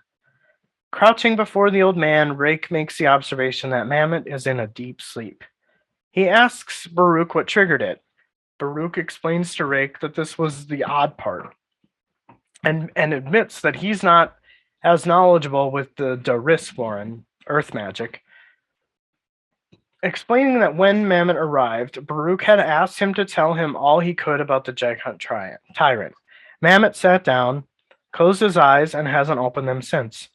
Crouching before the old man, Rake makes the observation that Mamet is in a deep sleep. He asks Baruch what triggered it. Baruch explains to Rake that this was the odd part, and admits that he's not as knowledgeable with the Darisforan, earth magic. Explaining that when Mamet arrived, Baruch had asked him to tell him all he could about the Jaghut tyrant. Mamet sat down, closed his eyes, and hasn't opened them since.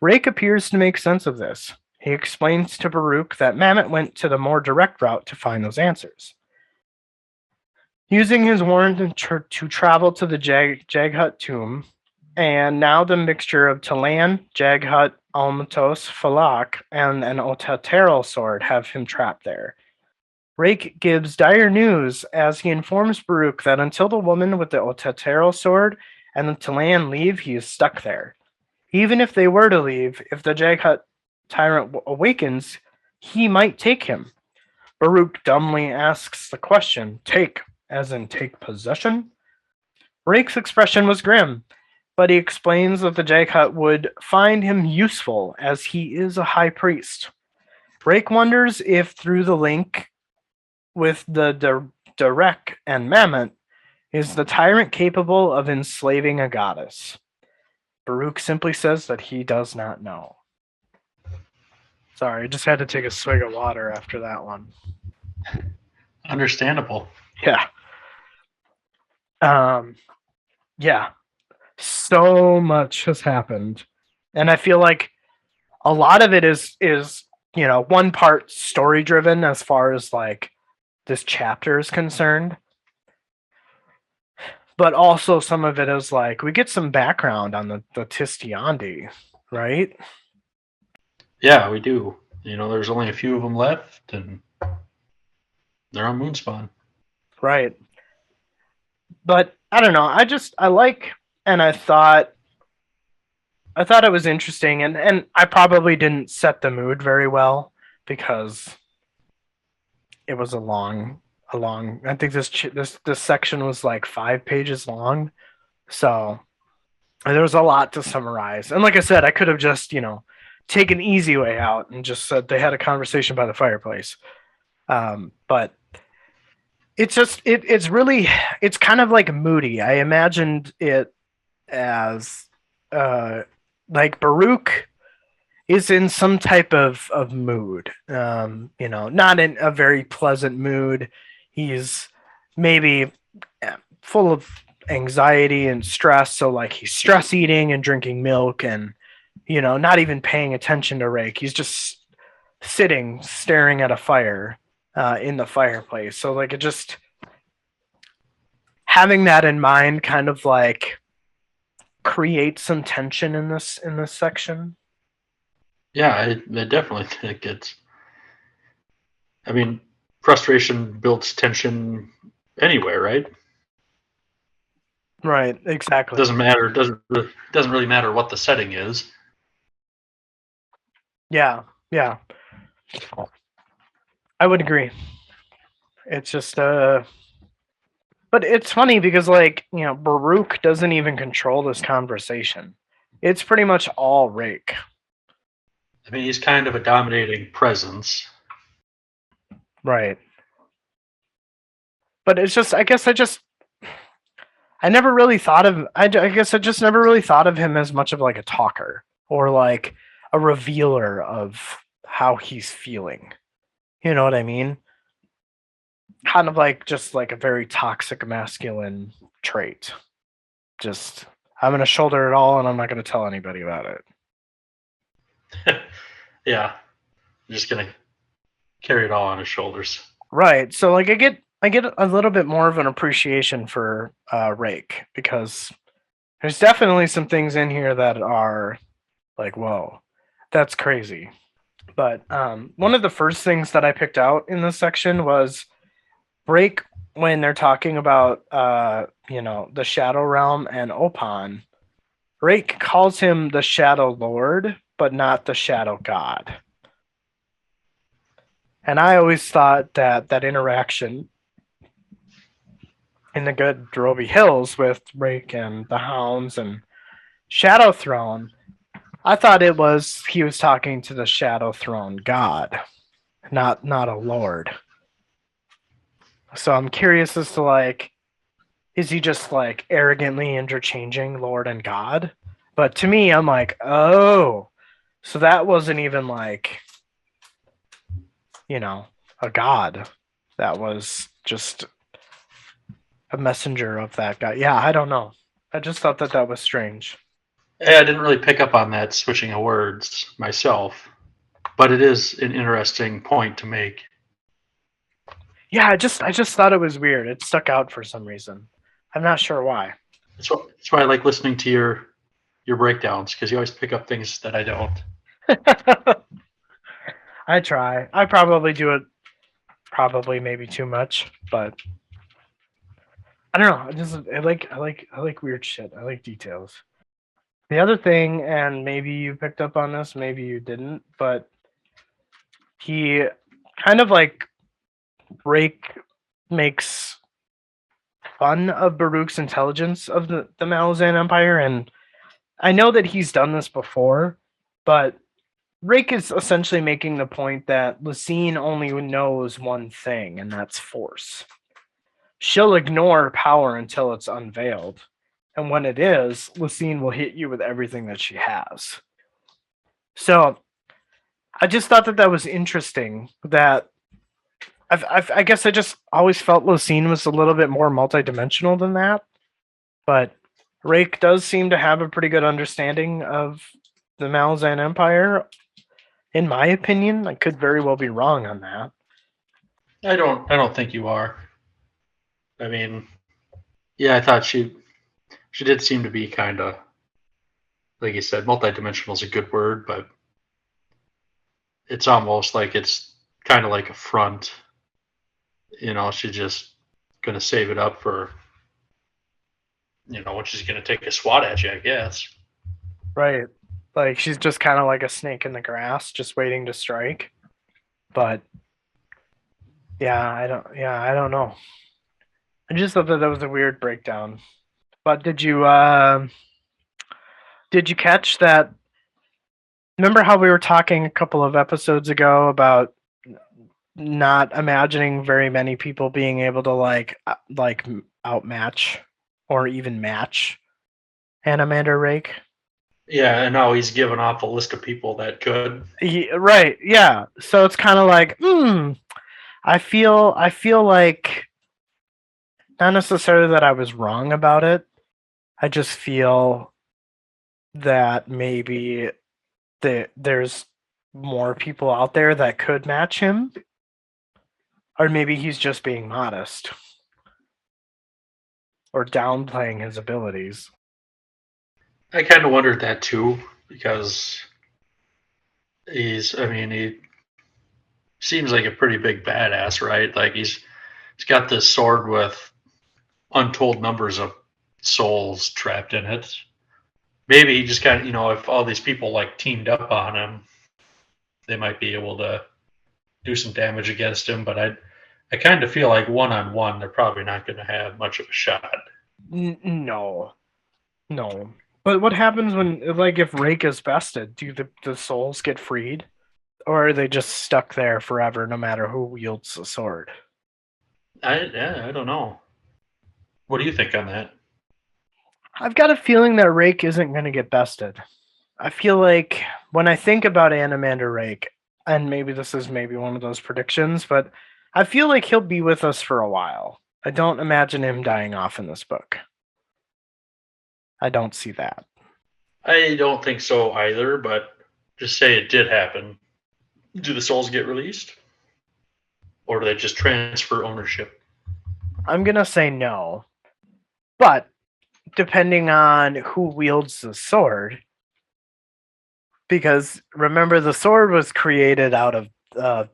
Rake appears to make sense of this. He explains to Baruch that Mamet went to the more direct route to find those answers. Using his warrant to travel to the Jaghut tomb, and now the mixture of Talan, Jaghut, Almatos, Falak, and an Otatero sword have him trapped there. Rake gives dire news as he informs Baruch that until the woman with the Otatero sword and the Talan leave, he is stuck there. Even if they were to leave, if the Jaghut tyrant awakens, he might take him. Baruch dumbly asks the question, take, as in take possession? Rake's expression was grim. but he explains that the Jaghut would find him useful as he is a high priest. Rake wonders if through the link with the Derek and Mammoth, is the tyrant capable of enslaving a goddess? Baruch simply says that he does not know. Sorry, I just had to take a swig of water after that one. Understandable. Yeah. Yeah. So much has happened. And I feel like a lot of it is one part story driven as far as like this chapter is concerned. But also some of it is like we get some background on the Tistiandi, right? Yeah, we do. There's only a few of them left, and they're on Moonspawn. Right. But I don't know. I like, and I thought it was interesting, and I probably didn't set the mood very well because it was a long. I think this section was like 5 pages long, so there was a lot to summarize. And like I said, I could have just taken easy way out and just said they had a conversation by the fireplace. But it's just it's kind of like moody. I imagined it as like Baruch is in some type of mood. Not in a very pleasant mood. He's maybe full of anxiety and stress. So like he's stress eating and drinking milk and not even paying attention to Rake. He's just sitting, staring at a fire in the fireplace. So like it just having that in mind kind of like creates some tension in this section. Yeah, I definitely think it's. I mean, frustration builds tension anyway, right? Right, exactly. Doesn't matter. Doesn't really matter what the setting is. Yeah. I would agree. It's just but it's funny because like, Baruch doesn't even control this conversation. It's pretty much all Rake. I mean, he's kind of a dominating presence. Right. But it's just, I never really thought of, I guess I just never really thought of him as much of like a talker or like a revealer of how he's feeling. You know what I mean? Kind of like just like a very toxic masculine trait. Just, I'm going to shoulder it all and I'm not going to tell anybody about it. Yeah. I'm just going to carry it all on his shoulders. Right. So like I get a little bit more of an appreciation for Rake because there's definitely some things in here that are like, whoa, that's crazy. But one of the first things that I picked out in this section was Rake when they're talking about the Shadow Realm and Opon. Rake calls him the Shadow Lord, but not the Shadow God. And I always thought that interaction in the good Droby Hills with Rake and the Hounds and Shadow Throne, I thought he was talking to the Shadow Throne God, not a lord. So I'm curious as to like, is he just like arrogantly interchanging Lord and God? But to me, I'm like, oh, so that wasn't even like, a god. That was just a messenger of that guy. Yeah, I don't know. I just thought that was strange. Yeah, I didn't really pick up on that switching of words myself, but it is an interesting point to make. Yeah, I just thought it was weird. It stuck out for some reason. I'm not sure why. That's why I like listening to your breakdowns because you always pick up things that I don't. I try. I probably do it maybe too much, but I don't know. I like weird shit. I like details. The other thing, and maybe you picked up on this, maybe you didn't, but he kind of like Rake makes fun of Baruch's intelligence of the Malazan Empire and I know that he's done this before, but Rick is essentially making the point that Lucine only knows one thing, and that's force. She'll ignore power until it's unveiled. And when it is, Lucine will hit you with everything that she has. So I just thought that that was interesting. That I guess I just always felt Lucine was a little bit more multidimensional than that. But Rake does seem to have a pretty good understanding of the Malazan Empire. In my opinion, I could very well be wrong on that. I don't think you are. I mean, yeah, I thought she did seem to be kind of, like you said, multidimensional is a good word, but it's almost like it's kind of like a front. She's just gonna save it up for when she's gonna take a swat at you, I guess. Right. Like she's just kind of like a snake in the grass, just waiting to strike. But I don't know. I just thought that that was a weird breakdown. But did you catch that? Remember how we were talking a couple of episodes ago about not imagining very many people being able to like outmatch or even match Anamander Rake? Yeah, and now he's given off a list of people that could. Right, yeah. So it's kind of like, I feel like not necessarily that I was wrong about it. I just feel that maybe there's more people out there that could match him, or maybe he's just being modest or downplaying his abilities. I kind of wondered that too because he seems like a pretty big badass, right? Like he's got this sword with untold numbers of souls trapped in it. Maybe he just kind of, if all these people like teamed up on him, they might be able to do some damage against him. But I kind of feel like one on one, they're probably not going to have much of a shot. No, no. But what happens when, like, if Rake is bested? Do the souls get freed? Or are they just stuck there forever no matter who wields the sword? I don't know. What do you think on that? I've got a feeling that Rake isn't going to get bested. I feel like when I think about Animander Rake, and maybe this is maybe one of those predictions, but I feel like he'll be with us for a while. I don't imagine him dying off in this book. I don't see that. I don't think so either, but just say it did happen. Do the souls get released? Or do they just transfer ownership? I'm going to say no. But depending on who wields the sword, because remember, the sword was created out of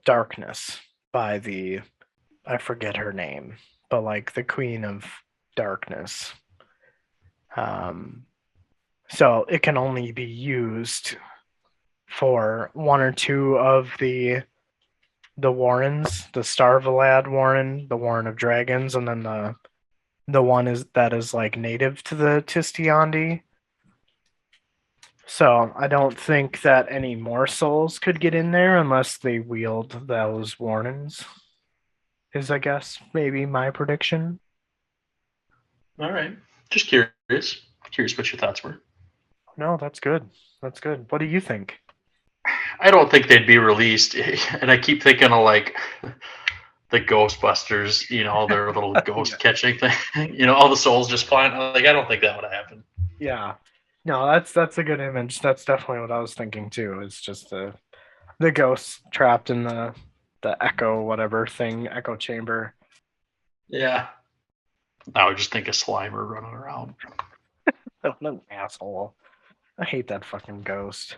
darkness by I forget her name, but like the Queen of Darkness. So it can only be used for one or two of the Warrens, the Starvalad Warren, the Warren of Dragons, and then the one that is like native to the Tistiandi. So I don't think that any more souls could get in there unless they wield those Warrens. Is, I guess, maybe my prediction. All right. Just curious. Curious what your thoughts were. No, that's good. That's good. What do you think? I don't think they'd be released. And I keep thinking of like the Ghostbusters, their little ghost catching thing. All the souls just flying. Like, I don't think that would happen. Yeah. No, that's a good image. That's definitely what I was thinking too. It's just the ghost trapped in the echo whatever thing, echo chamber. Yeah. I would just think of Slimer running around. What an asshole. I hate that fucking ghost.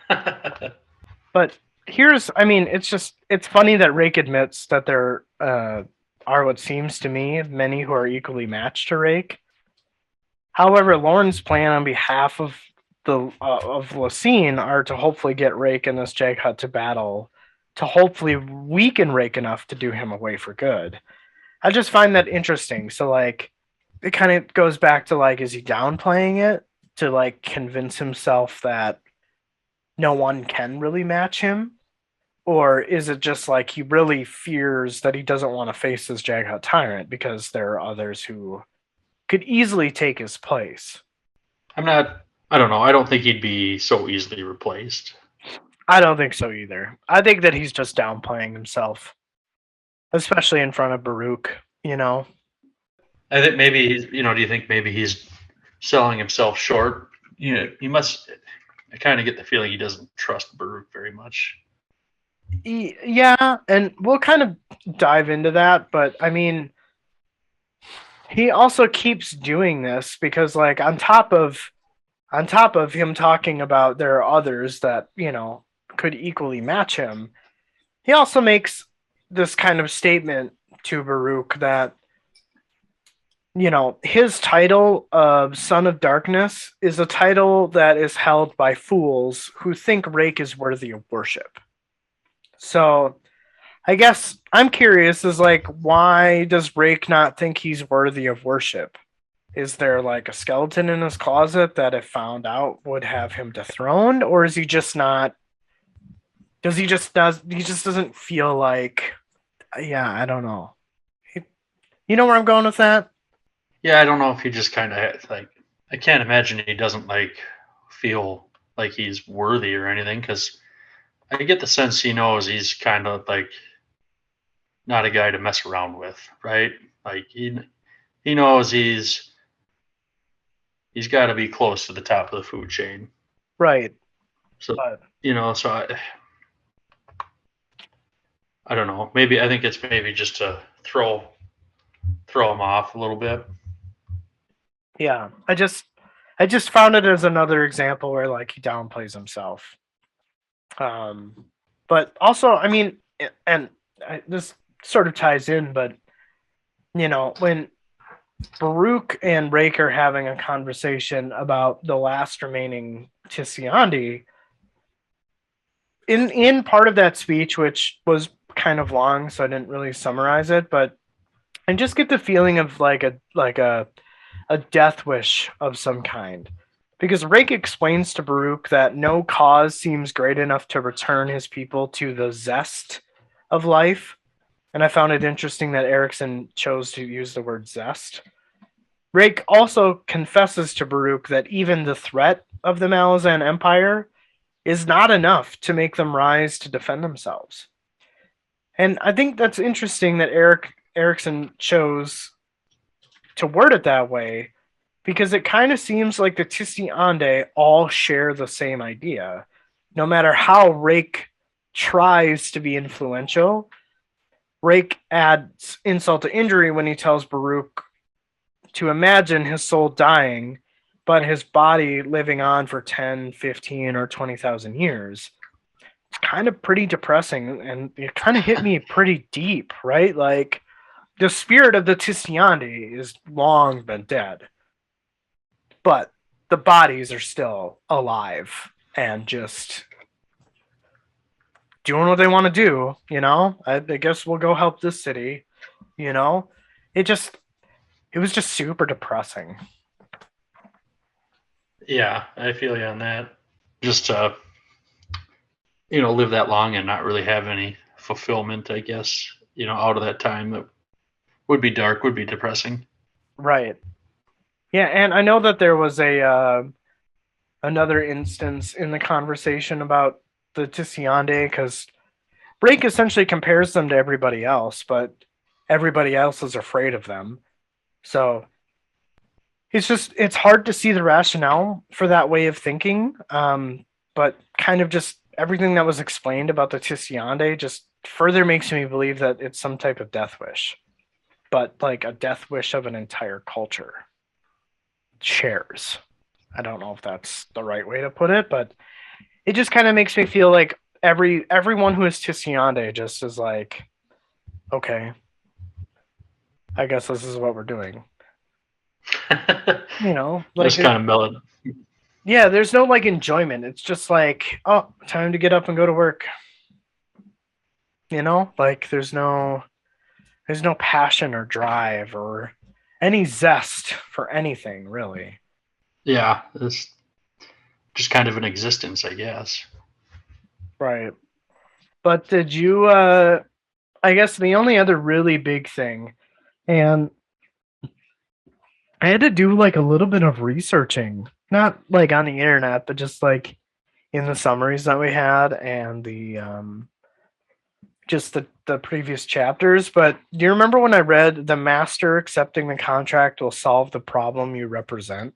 But it's funny that Rake admits that there are what seems to me many who are equally matched to Rake. However, Lauren's plan on behalf of of Lacine are to hopefully get Rake and this Jaghut to battle, to hopefully weaken Rake enough to do him away for good. I just find that interesting. So like, it kind of goes back to like, is he downplaying it? to like convince himself that no one can really match him? Or is it just like he really fears that he doesn't want to face this Jaghut tyrant because there are others who could easily take his place? I'm not. I don't know. I don't think he'd be so easily replaced. I don't think so either. I think that he's just downplaying himself, especially in front of Baruch, you know? I think maybe he's. Do you think maybe he's selling himself short? He must. I kind of get the feeling he doesn't trust Baruch very much. Yeah, and we'll kind of dive into that, but I mean, he also keeps doing this because like on top of him talking about there are others that, could equally match him, he also makes this kind of statement to Baruch that, his title of Son of Darkness is a title that is held by fools who think Rake is worthy of worship. So I guess I'm curious is like, why does Rake not think he's worthy of worship? Is there like a skeleton in his closet that if found out would have him dethroned? Or is he just not, he just doesn't feel like, yeah, I don't know. You know where I'm going with that? Yeah, I don't know if he just kind of like. I can't imagine he doesn't like feel like he's worthy or anything because I get the sense he knows he's kind of like not a guy to mess around with, right? Like he knows he's got to be close to the top of the food chain. Right. So But so I don't know. Maybe I think it's maybe just to throw him off a little bit. yeah, I just found it as another example where like he downplays himself. But also, I mean, and this sort of ties in, but when Baruch and Rake are having a conversation about the last remaining Tissiandi, in part of that speech, which was kind of long, so I didn't really summarize it, but I just get the feeling of like a death wish of some kind. Because Rake explains to Baruch that no cause seems great enough to return his people to the zest of life. And I found it interesting that Erickson chose to use the word zest. Rake also confesses to Baruch that even the threat of the Malazan Empire is not enough to make them rise to defend themselves. And I think that's interesting that Erickson chose to word it that way because it kind of seems like the Tisti Ande all share the same idea. No matter how Rake tries to be influential, Rake adds insult to injury when he tells Baruch to imagine his soul dying, but his body living on for 10, 15, or 20,000 years. It's kind of pretty depressing, and it kind of hit me pretty deep, right? Like, the spirit of the Tistiandi is long been dead, but the bodies are still alive and just doing what they want to do. I guess we'll go help this city. You know, it just it was just super depressing. Yeah, I feel you on that. Just to live that long and not really have any fulfillment, I guess. Out of that time that would be dark, would be depressing. Right. Yeah, and I know that there was a another instance in the conversation about the Tissiande because Brake essentially compares them to everybody else, but everybody else is afraid of them. So it's hard to see the rationale for that way of thinking. But kind of just everything that was explained about the Tissiande just further makes me believe that it's some type of death wish, but like a death wish of an entire culture shares. I don't know if that's the right way to put it, but it just kind of makes me feel like everyone who is Tissiande just is like, okay, I guess this is what we're doing. Like That's kind of mellow. yeah, there's no like enjoyment. It's just like, oh, time to get up and go to work. Like there's no passion or drive or any zest for anything really. Yeah, it's just kind of an existence, I guess. Right. But did you I guess the only other really big thing, and I had to do like a little bit of researching, not like on the internet, but just like in the summaries that we had and the just the previous chapters. But do you remember when I read the master accepting the contract will solve the problem you represent?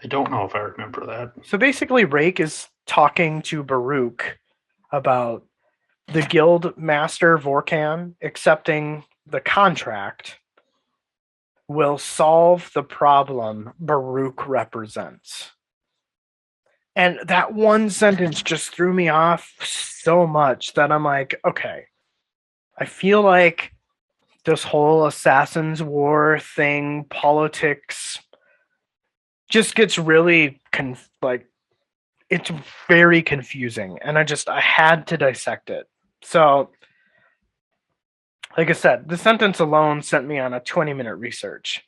I don't know if I remember that. So basically, Rake is talking to Baruch about the guild master Vorkan accepting the contract will solve the problem Baruch represents. And that one sentence just threw me off so much that I'm like, okay, I feel like this whole Assassin's War thing, politics, just gets really like it's very confusing, and I had to dissect it. So, like I said, the sentence alone sent me on a 20-minute research.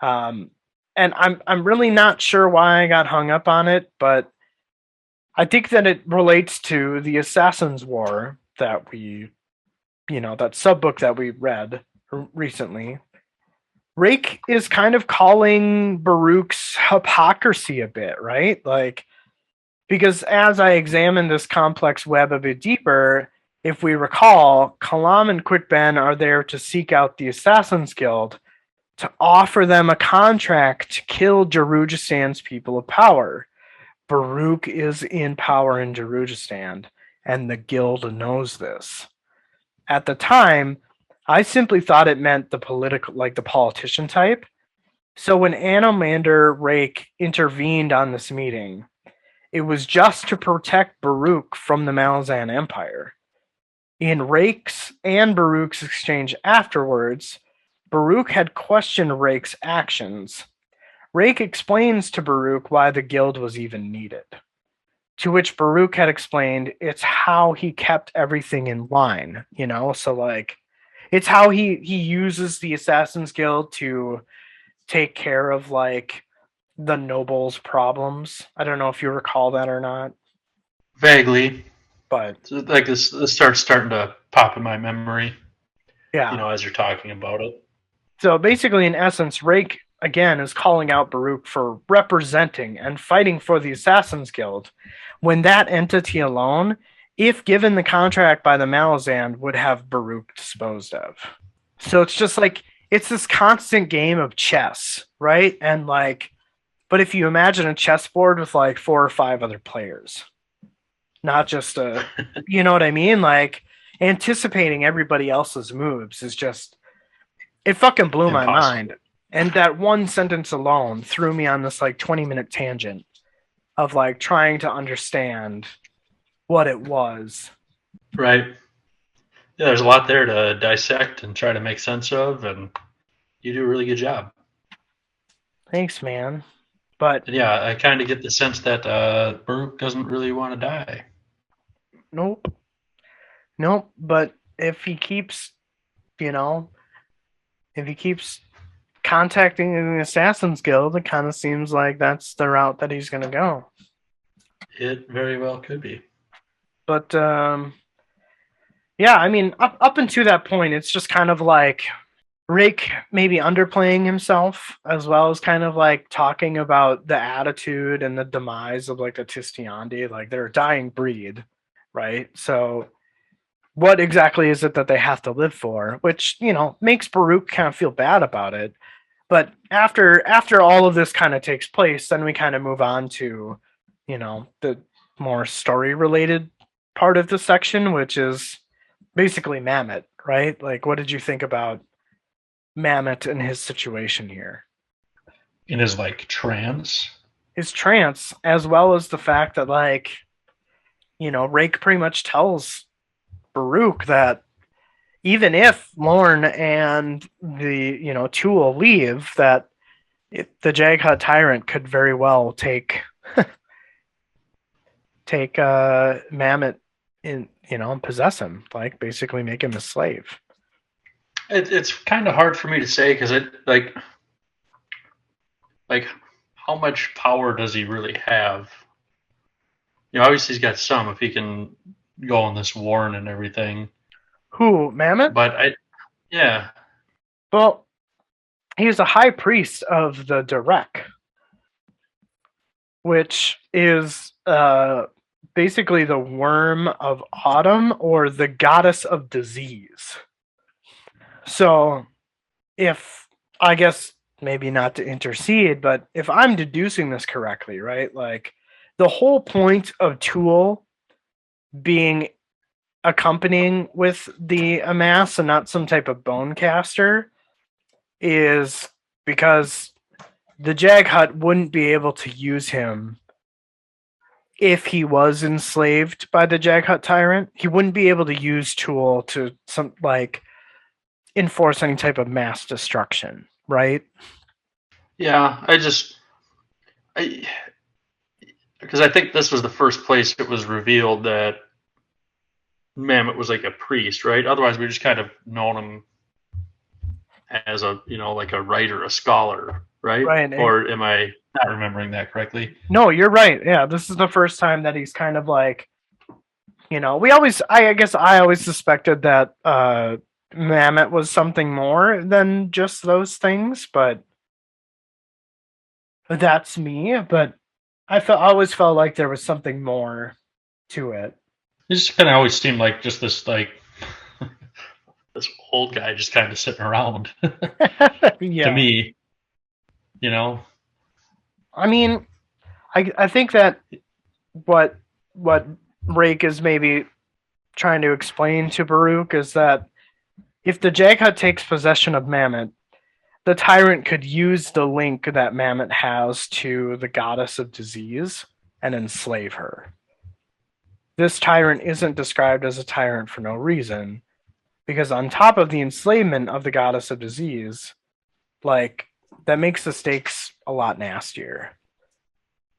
Um, and I'm really not sure why I got hung up on it, but I think that it relates to the Assassin's War that that sub book that we read recently. Rake is kind of calling Baruch's hypocrisy a bit, right? Like, because as I examine this complex web a bit deeper, if we recall, Kalam and Quickben are there to seek out the Assassin's Guild to offer them a contract to kill Jerujistan's people of power. Baruch is in power in Jerujistan, and the guild knows this. At the time, I simply thought it meant the political, like the politician type. So when Anomander Rake intervened on this meeting, it was just to protect Baruch from the Malazan Empire. In Rake's and Baruch's exchange afterwards, Baruch had questioned Rake's actions. Rake explains to Baruch why the guild was even needed. To which Baruch had explained it's how he kept everything in line, So like it's how he uses the Assassin's Guild to take care of like the nobles' problems. I don't know if you recall that or not, Vaguely. but So, like this starts starting to pop in my memory, yeah. as you're talking about it. So basically, in essence, Rake again is calling out Baruch for representing and fighting for the Assassin's Guild when that entity alone, if given the contract by the Malazan, would have Baruch disposed of. So it's just like it's this constant game of chess, right? And like, but if you imagine a chessboard with like 4 or 5 other players, not just you know what I mean? Like anticipating everybody else's moves is just it fucking blew my Impossible. mind. And that one sentence alone threw me on this like 20-minute tangent of like trying to understand what it was. Right. Yeah, there's a lot there to dissect and try to make sense of, and you do a really good job. Thanks, man. But And yeah, I kind of get the sense that Baruch doesn't really want to die. nope. Nope. But if he keeps, you know, if he keeps contacting the Assassin's Guild, it kind of seems like that's the route that he's going to go. It very well could be. But yeah, I mean, up until that point, it's just kind of like Rake maybe underplaying himself as well as kind of like talking about the attitude and the demise of like the Tistiandi, like they're a dying breed, right? So what exactly is it that they have to live for? Which, makes Baruch kind of feel bad about it. But after all of this kind of takes place, then we kind of move on to, the more story related part of the section, which is basically Mamet, right? Like what did you think about Mamet and his situation here? In his like trance. His trance, as well as the fact that like, Rake pretty much tells Baruch that even if Lorne and the, Tool leave, that the Jaghut tyrant could very well take Mamet in, and possess him, like basically make him a slave. It's kind of hard for me to say because it like how much power does he really have? Obviously he's got some if he can go on this warren and everything. Who, Mammoth? But yeah, Well, he was a high priest of the Direct, which is basically the worm of autumn or the goddess of disease. So, if I guess maybe not to intercede, but if I'm deducing this correctly, right? Like the whole point of Tool being accompanying with the amass and not some type of bone caster is because the Jaghut wouldn't be able to use him if he was enslaved by the Jaghut tyrant. He wouldn't be able to use Tool to enforce any type of mass destruction, right? yeah. I because I think this was the first place it was revealed that Mammoth was like a priest, right? Otherwise, we just kind of known him as a like a writer, a scholar, right? Right. Or am I not remembering that correctly? No, you're right. Yeah, this is the first time that he's kind of like, I guess I always suspected that Mamet was something more than just those things, but that's me. But I always felt like there was something more to it. He just kind of always seemed like just this this old guy just kind of sitting around to Yeah. me, you know. I mean, I think that what what Rake is maybe trying to explain to Baruch is that if the Jaghut takes possession of Mamet, the tyrant could use the link that Mamet has to the goddess of disease and enslave her. This tyrant isn't described as a tyrant for no reason, because on top of the enslavement of the goddess of disease, like that makes the stakes a lot nastier.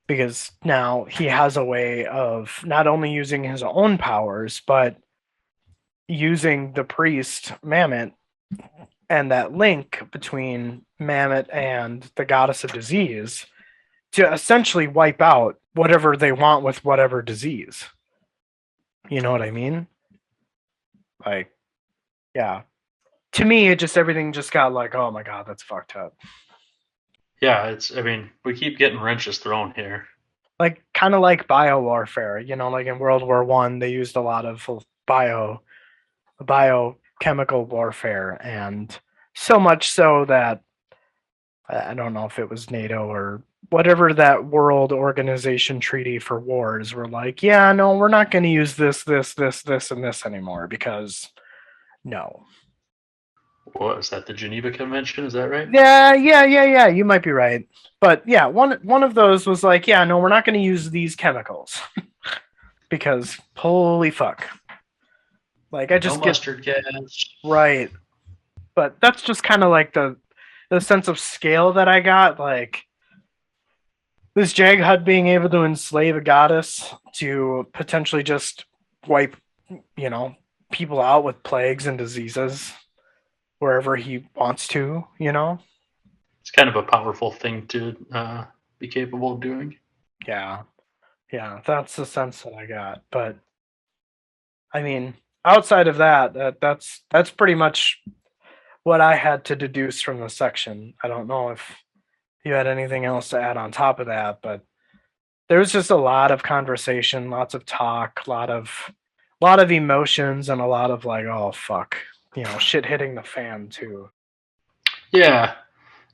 Because now he has a way of not only using his own powers, but using the priest Mamet and that link between Mamet and the goddess of disease to essentially wipe out whatever they want with whatever disease. You know what I mean? Like, yeah. To me, everything just got like, oh my god, that's fucked up. Yeah, I mean, we keep getting wrenches thrown here. Like, kind of like bio warfare. Like in World War One, they used a lot of biochemical warfare, and so much so that I don't know if it was NATO or whatever that World Organization Treaty for Wars were like, yeah, no, we're not going to use this, and this anymore because no. What is that? The Geneva Convention? Is that right? Yeah. You might be right, but yeah, one of those was like, yeah, no, we're not going to use these chemicals because holy fuck, like I No just get mustard gas. right, but that's just kind of like the sense of scale that I got, like this Jaghut being able to enslave a goddess to potentially just wipe, you know, people out with plagues and diseases wherever he wants to. It's kind of a powerful thing to be capable of doing. Yeah. Yeah, that's the sense that I got. But I mean, outside of that's pretty much what I had to deduce from the section. I don't know if you had anything else to add on top of that, but there was just a lot of conversation, lots of talk, lot of emotions, and a lot of like, oh fuck, shit hitting the fan too. Yeah.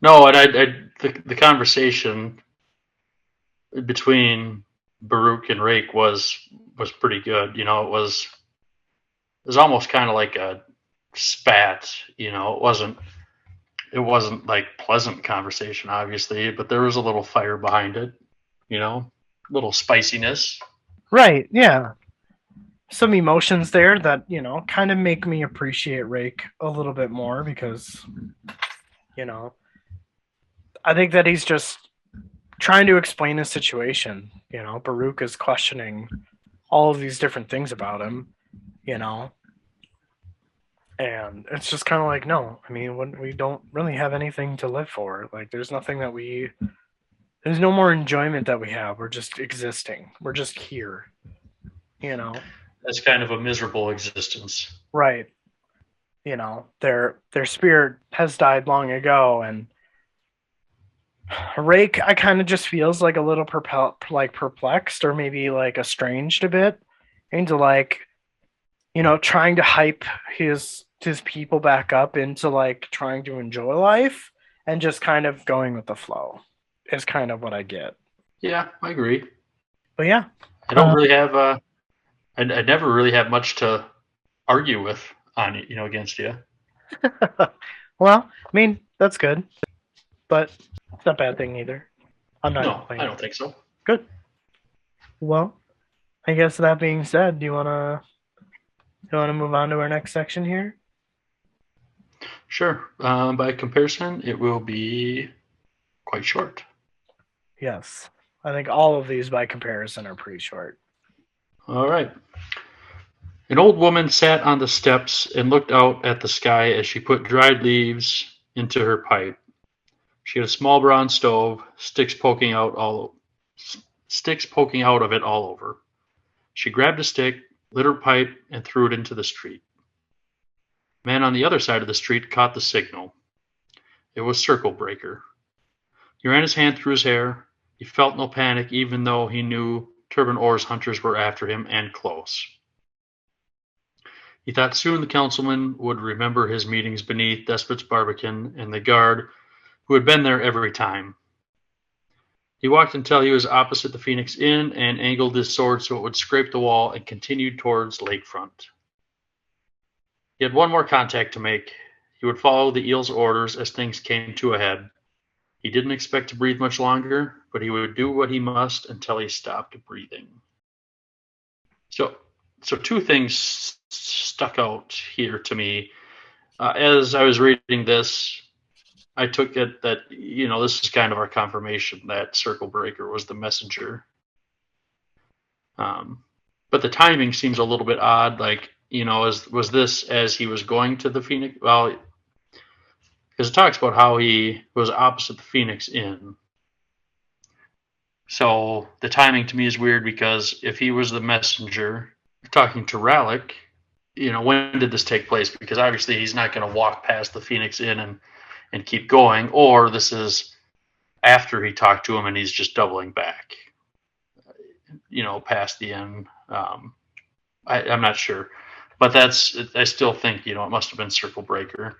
No, and the conversation between Baruch and Rake was pretty good. It was almost kind of like a spat. It wasn't like pleasant conversation, obviously, but there was a little fire behind it. Little spiciness. Right, yeah. Some emotions there that, kind of make me appreciate Rake a little bit more because, you know, I think that he's just trying to explain his situation. Baruch is questioning all of these different things about him, you know, and it's just kind of like, no, I mean, when we don't really have anything to live for, like, there's nothing that we There's no more enjoyment that we have. We're just existing. We're just here. That's kind of a miserable existence. Right. Their spirit has died long ago, and Rake, I kind of just feels like a little perplexed, or maybe like estranged a bit into like trying to hype his people back up into like trying to enjoy life, and just kind of going with the flow is kind of what I get. Yeah, I agree. But yeah. I don't uh, really have I never really have much to argue with on against you. well, I mean that's good, but it's not a bad thing either. I'm not No, I complaining. don't think so. Good. Well, I guess that being said, do you wanna move on to our next section here? Sure. By comparison, it will be quite short. Yes. I think all of these by comparison are pretty short. All right. An old woman sat on the steps and looked out at the sky as she put dried leaves into her pipe. She had a small bronze stove, sticks poking out of it all over. She grabbed a stick, lit her pipe, and threw it into the street. A man on the other side of the street caught the signal. It was Circle Breaker. He ran his hand through his hair. He felt no panic, even though he knew Turban Orr's hunters were after him and close. He thought soon the councilman would remember his meetings beneath Despot's Barbican and the guard who had been there every time. He walked until he was opposite the Phoenix Inn and angled his sword so it would scrape the wall and continued towards lakefront. He had one more contact to make. He would follow the eel's orders as things came to a head. He didn't expect to breathe much longer, but he would do what he must until he stopped breathing. So two things stuck out here to me. As I was reading this, I took it that, this is kind of our confirmation that Circle Breaker was the messenger. But the timing seems a little bit odd. Like, was this as he was going to the Phoenix? Well, because it talks about how he was opposite the Phoenix Inn. So the timing to me is weird because if he was the messenger talking to Rallick, when did this take place? Because obviously he's not going to walk past the Phoenix Inn and keep going, or this is after he talked to him and he's just doubling back, past the inn. I'm not sure, but I still think, it must have been Circle Breaker.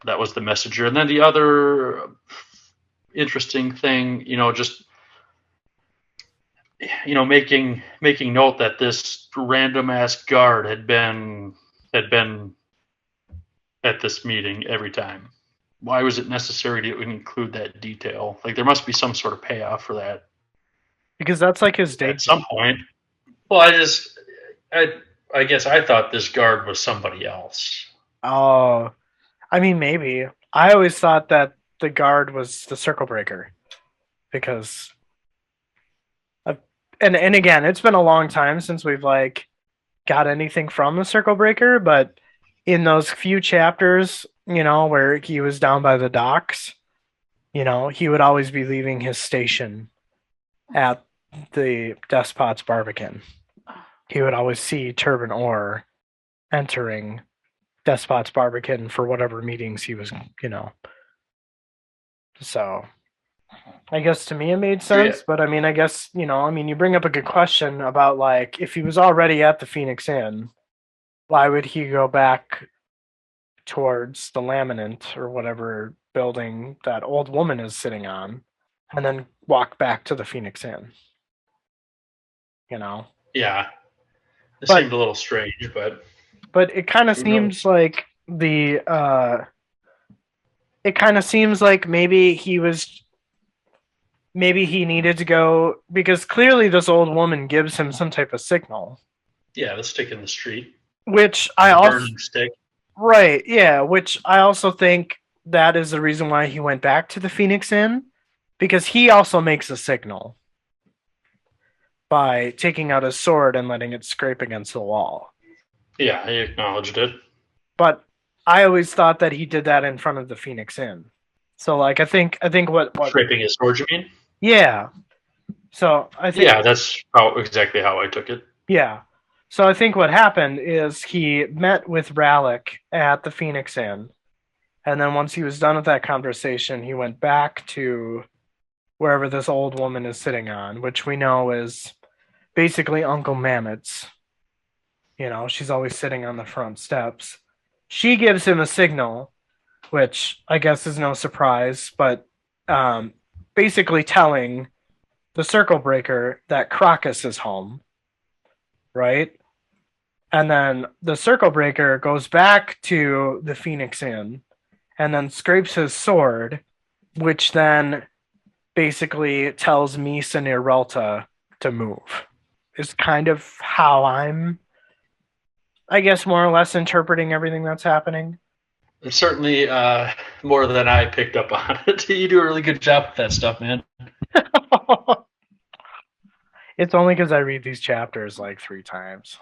That was the messenger. And then the other interesting thing, just making note that this random ass guard had been at this meeting every time. Why was it necessary to include that detail? Like there must be some sort of payoff for that Because that's like his day at some job. point. Well, I guess I thought this guard was somebody else. Oh, I mean, maybe. I always thought that the guard was the circle breaker because, and again, it's been a long time since we've like got anything from the circle breaker, but in those few chapters, where he was down by the docks, he would always be leaving his station at the Despot's Barbican. He would always see Turban Orr entering Despot's Barbican for whatever meetings he was, So I guess to me it made sense, Yeah. but I mean, I guess, you bring up a good question about like if he was already at the Phoenix Inn, why would he go back towards the laminate or whatever building that old woman is sitting on and then walk back to the Phoenix Inn? You know? Yeah. It But seemed a little strange, but it kind of who knows? seems like it kind of seems like maybe he needed to go because clearly this old woman gives him some type of signal, Yeah, the stick in the street, which I the also burning stick. right, yeah, which I also think that is the reason why he went back to the Phoenix Inn because he also makes a signal by taking out his sword and letting it scrape against the wall. Yeah, he acknowledged it. But I always thought that he did that in front of the Phoenix Inn. So like I think what Scraping his sword, you mean? Yeah. So I think Yeah, that's exactly how I took it. yeah. So I think what happened is he met with Rallick at the Phoenix Inn, and then once he was done with that conversation, he went back to wherever this old woman is sitting on, which we know is basically Uncle Mammoth's. You know, she's always sitting on the front steps. She gives him a signal, which I guess is no surprise, but um, basically telling the Circle Breaker that Crocus is home, right? And then the Circle Breaker goes back to the Phoenix Inn and then scrapes his sword, which then basically tells Mies and Irelta to move. Is kind of how I'm, I guess, more or less interpreting everything that's happening. It's certainly more than I picked up on it. You do a really good job with that stuff, man. It's only because I read these chapters like 3 times.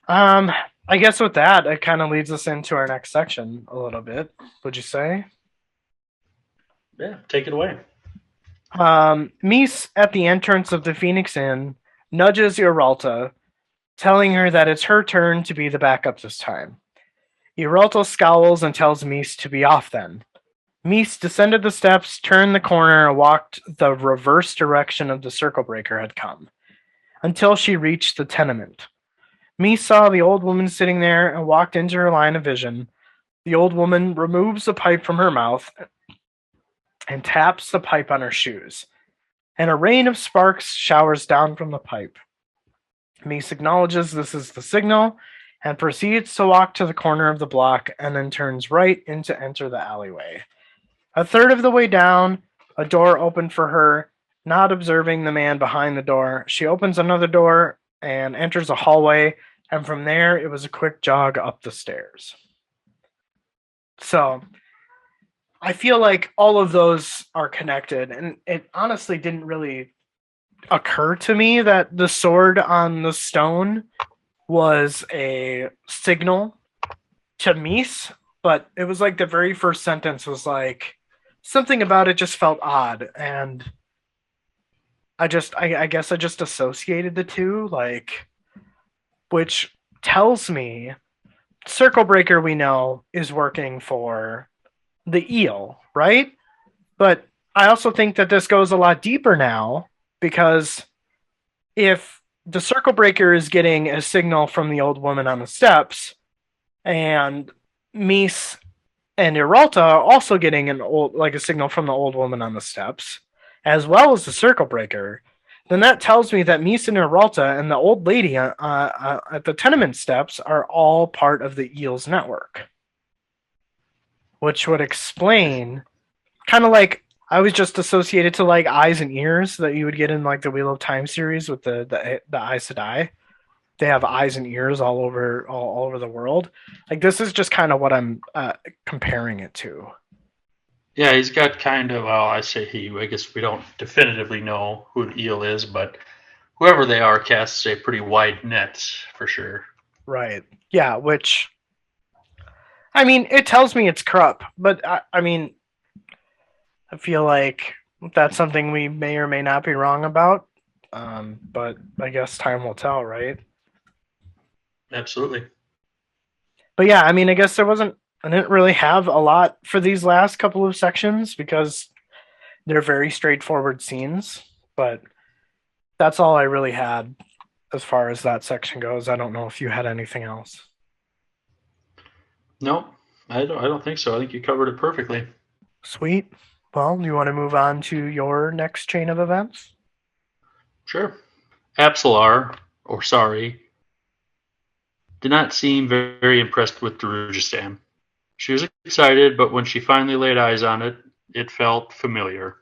Um, I guess with that, it kind of leads us into our next section a little bit. Would you say? Yeah, take it away. Mies at the entrance of the Phoenix Inn nudges Iralta, telling her that it's her turn to be the backup this time. Iralta scowls and tells Mies to be off then. Mies descended the steps, turned the corner, and walked the reverse direction of the circle breaker had come, until she reached the tenement. Mies saw the old woman sitting there and walked into her line of vision. The old woman removes the pipe from her mouth and taps the pipe on her shoes, and a rain of sparks showers down from the pipe. Mies acknowledges this is the signal and proceeds to walk to the corner of the block and then turns right in to enter the alleyway. A third of the way down, a door opened for her. Not observing the man behind the door, she opens another door and enters a hallway, and from there it was a quick jog up the stairs. So I feel like all of those are connected, and it honestly didn't really occur to me that the sword on the stone was a signal to Mies, but it was like the very first sentence was like something about it just felt odd, and I guess I just associated the two, like, which tells me Circle Breaker we know is working for the eel, right? But I also think that this goes a lot deeper now because if the circle breaker is getting a signal from the old woman on the steps, and Mies and Iralta are also getting a signal from the old woman on the steps, as well as the circle breaker, then that tells me that Mies and Iralta and the old lady at the tenement steps are all part of the Eels network, which would explain kind of like I was just associated to like eyes and ears that you would get in like the Wheel of Time series with the Aes Sedai. They have eyes and ears all over the world. Like this is just kind of what I'm comparing it to. Yeah, he's got kind of, well, I say he, I guess we don't definitively know who the eel is, but whoever they are casts a pretty wide net for sure. Right. Yeah, which I mean, it tells me it's Krupp, but I mean, I feel like that's something we may or may not be wrong about. But I guess time will tell, right? Absolutely. But yeah, I mean, I guess I didn't really have a lot for these last couple of sections because they're very straightforward scenes. But that's all I really had as far as that section goes. I don't know if you had anything else. No, I don't think so. I think you covered it perfectly. Sweet. Well, do you want to move on to your next chain of events? Sure. Apsalar, or sorry, did not seem very impressed with Darujistan. She was excited, but when she finally laid eyes on it, it felt familiar.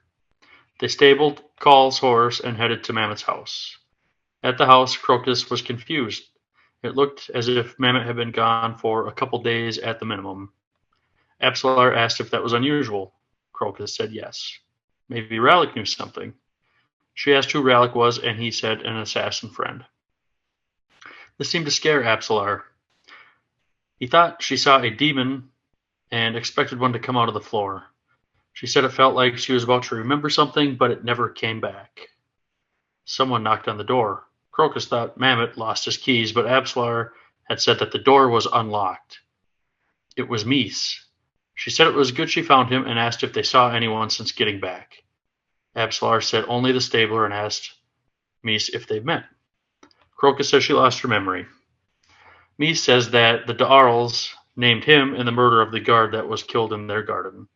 They stabled Call's horse and headed to Mammoth's house. At the house, Crocus was confused. It looked as if Mammoth had been gone for a couple days at the minimum. Apsalar asked if that was unusual. Crocus said yes. Maybe Rallick knew something. She asked who Rallick was, and he said an assassin friend. This seemed to scare Apsalar. He thought she saw a demon and expected one to come out of the floor. She said it felt like she was about to remember something, but it never came back. Someone knocked on the door. Crocus thought Mammoth lost his keys, but Absalar had said that the door was unlocked. It was Mies. She said it was good she found him and asked if they saw anyone since getting back. Absalar said only the stabler and asked Mies if they'd met. Crocus says she lost her memory. Mies says that the Darls named him in the murder of the guard that was killed in their garden.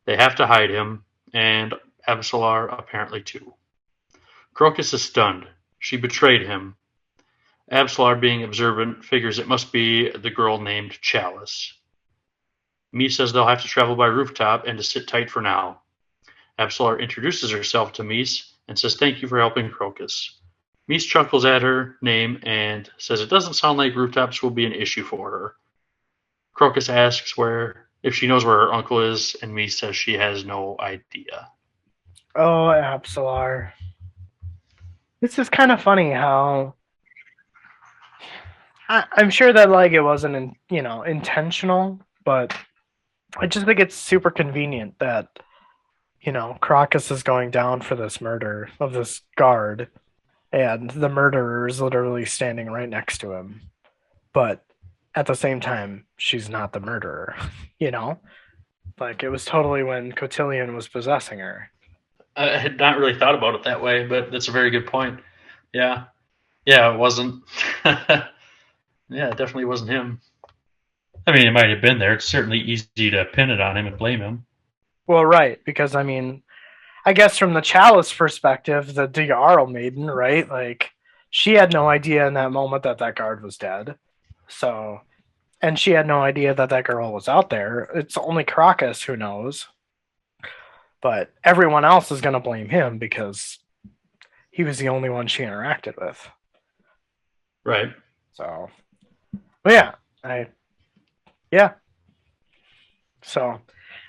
They have to hide him, and Absalar apparently too. Crocus is stunned. She betrayed him. Absalar, being observant, figures it must be the girl named Chalice. Mies says they'll have to travel by rooftop and to sit tight for now. Absalar introduces herself to Mies and says thank you for helping Crocus. Mies chuckles at her name and says it doesn't sound like rooftops will be an issue for her. Crocus asks if she knows where her uncle is, and Mies says she has no idea. Oh, Absalar. This is kind of funny how I'm sure that like it wasn't intentional, but I just think it's super convenient that Crocus is going down for this murder of this guard, and the murderer is literally standing right next to him. But at the same time, she's not the murderer, Like, it was totally when Cotillion was possessing her. I had not really thought about it that way, but that's a very good point. Yeah. Yeah, it wasn't. Yeah, it definitely wasn't him. I mean, it might have been there. It's certainly easy to pin it on him and blame him. Well, right, because, I mean, I guess from the Chalice perspective, the Diarl maiden, right? Like, she had no idea in that moment that that guard was dead. So, and she had no idea that that girl was out there. It's only Crocus who knows. But everyone else is going to blame him because he was the only one she interacted with. Right. So, but yeah. So,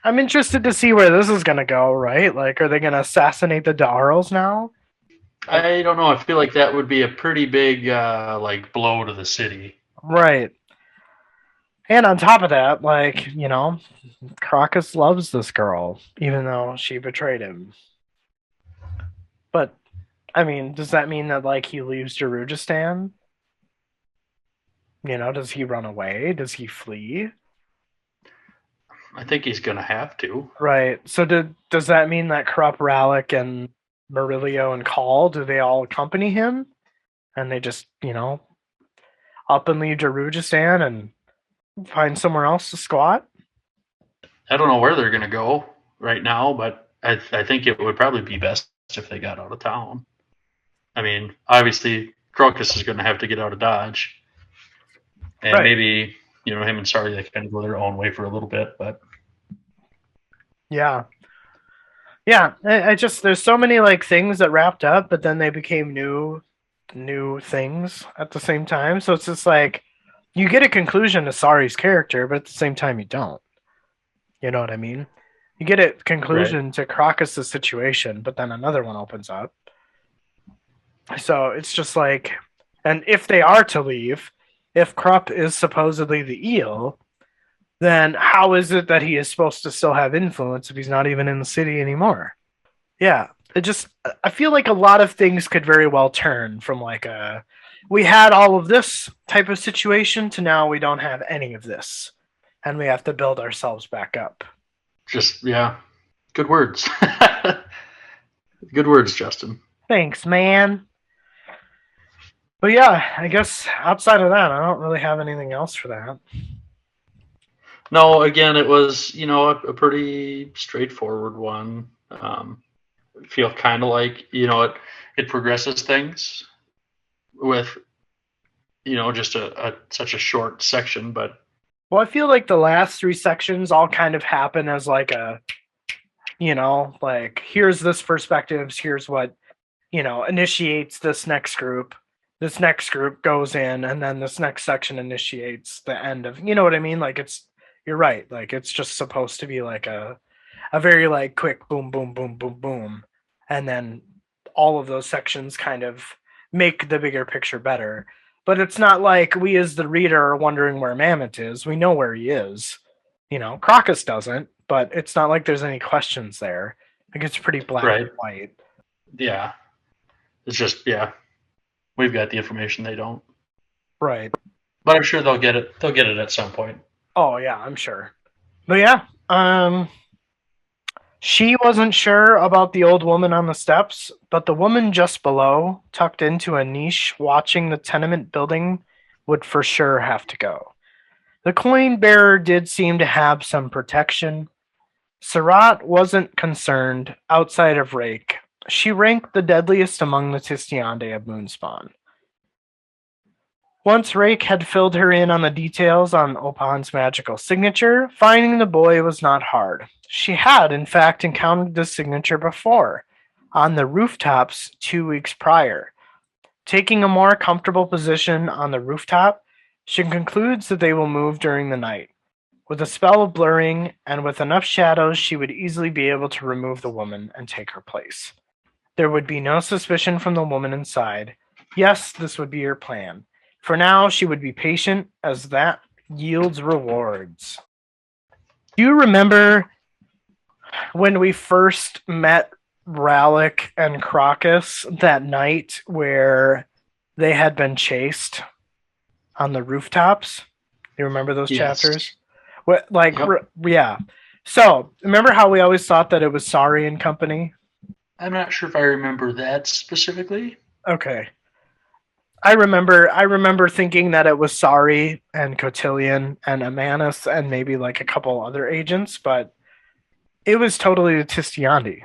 I'm interested to see where this is going to go, right? Like, are they going to assassinate the Darls now? I don't know. I feel like that would be a pretty big blow to the city. Right. And on top of that, like, Crocus loves this girl, even though she betrayed him. But, I mean, does that mean that, like, he leaves Darujistan? Does he run away? Does he flee? I think he's going to have to. Right. So does that mean that Krupp, Rallick, and Murillo and Call, do they all accompany him? And they just, up and leave Darujistan and find somewhere else to squat? I don't know where they're going to go right now, but I think it would probably be best if they got out of town. I mean, obviously, Crocus is going to have to get out of Dodge. And right. Maybe, him and Sardi, they kind of go their own way for a little bit, but. Yeah. Yeah, I just, there's so many, like, things that wrapped up, but then they became new things at the same time. So it's just like, you get a conclusion to Sari's character, but at the same time you don't. You know what I mean? You get a conclusion to Crocus' situation, but then another one opens up. So it's just like, and if they are to leave, if Krupp is supposedly the eel, then how is it that he is supposed to still have influence if he's not even in the city anymore? Yeah, I feel like a lot of things could very well turn from like we had all of this type of situation to now we don't have any of this. And we have to build ourselves back up. Just, yeah. Good words. Good words, Justin. Thanks, man. But yeah, I guess outside of that, I don't really have anything else for that. No, again, it was, a pretty straightforward one. I feel kind of like, it progresses things with, just such a short section, but. Well, I feel like the last three sections all kind of happen as like like here's this perspectives, here's what, initiates this next group. This next group goes in, and then this next section initiates the end of, you know what I mean? Like you're right. Like it's just supposed to be like a very like quick boom, boom, boom, boom, boom. And then all of those sections kind of make the bigger picture better. But it's not like we as the reader are wondering where Mammoth is. We know where he is. Crocus doesn't, but it's not like there's any questions there. Like it's pretty black Right. and white. Yeah. It's just, yeah, we've got the information, they don't. Right. But I'm sure they'll get it. They'll get it at some point. Oh yeah, I'm sure. But yeah, she wasn't sure about the old woman on the steps, but the woman just below, tucked into a niche watching the tenement building, would for sure have to go. The coin bearer did seem to have some protection. Sarat wasn't concerned outside of Rake. She ranked the deadliest among the Tistiande of Moonspawn. Once Rake had filled her in on the details on Opan's magical signature, finding the boy was not hard. She had, in fact, encountered this signature before, on the rooftops 2 weeks prior. Taking a more comfortable position on the rooftop, she concludes that they will move during the night. With a spell of blurring and with enough shadows, she would easily be able to remove the woman and take her place. There would be no suspicion from the woman inside. Yes, this would be her plan. For now, she would be patient, as that yields rewards. Do you remember when we first met Rallick and Crocus that night where they had been chased on the rooftops? You remember those chapters? What, like, Yep. yeah. So, remember how we always thought that it was Sari and company? I'm not sure if I remember that specifically. Okay. I remember thinking that it was Sari and Cotillion and Amanus and maybe like a couple other agents, but it was totally the Tistiandi.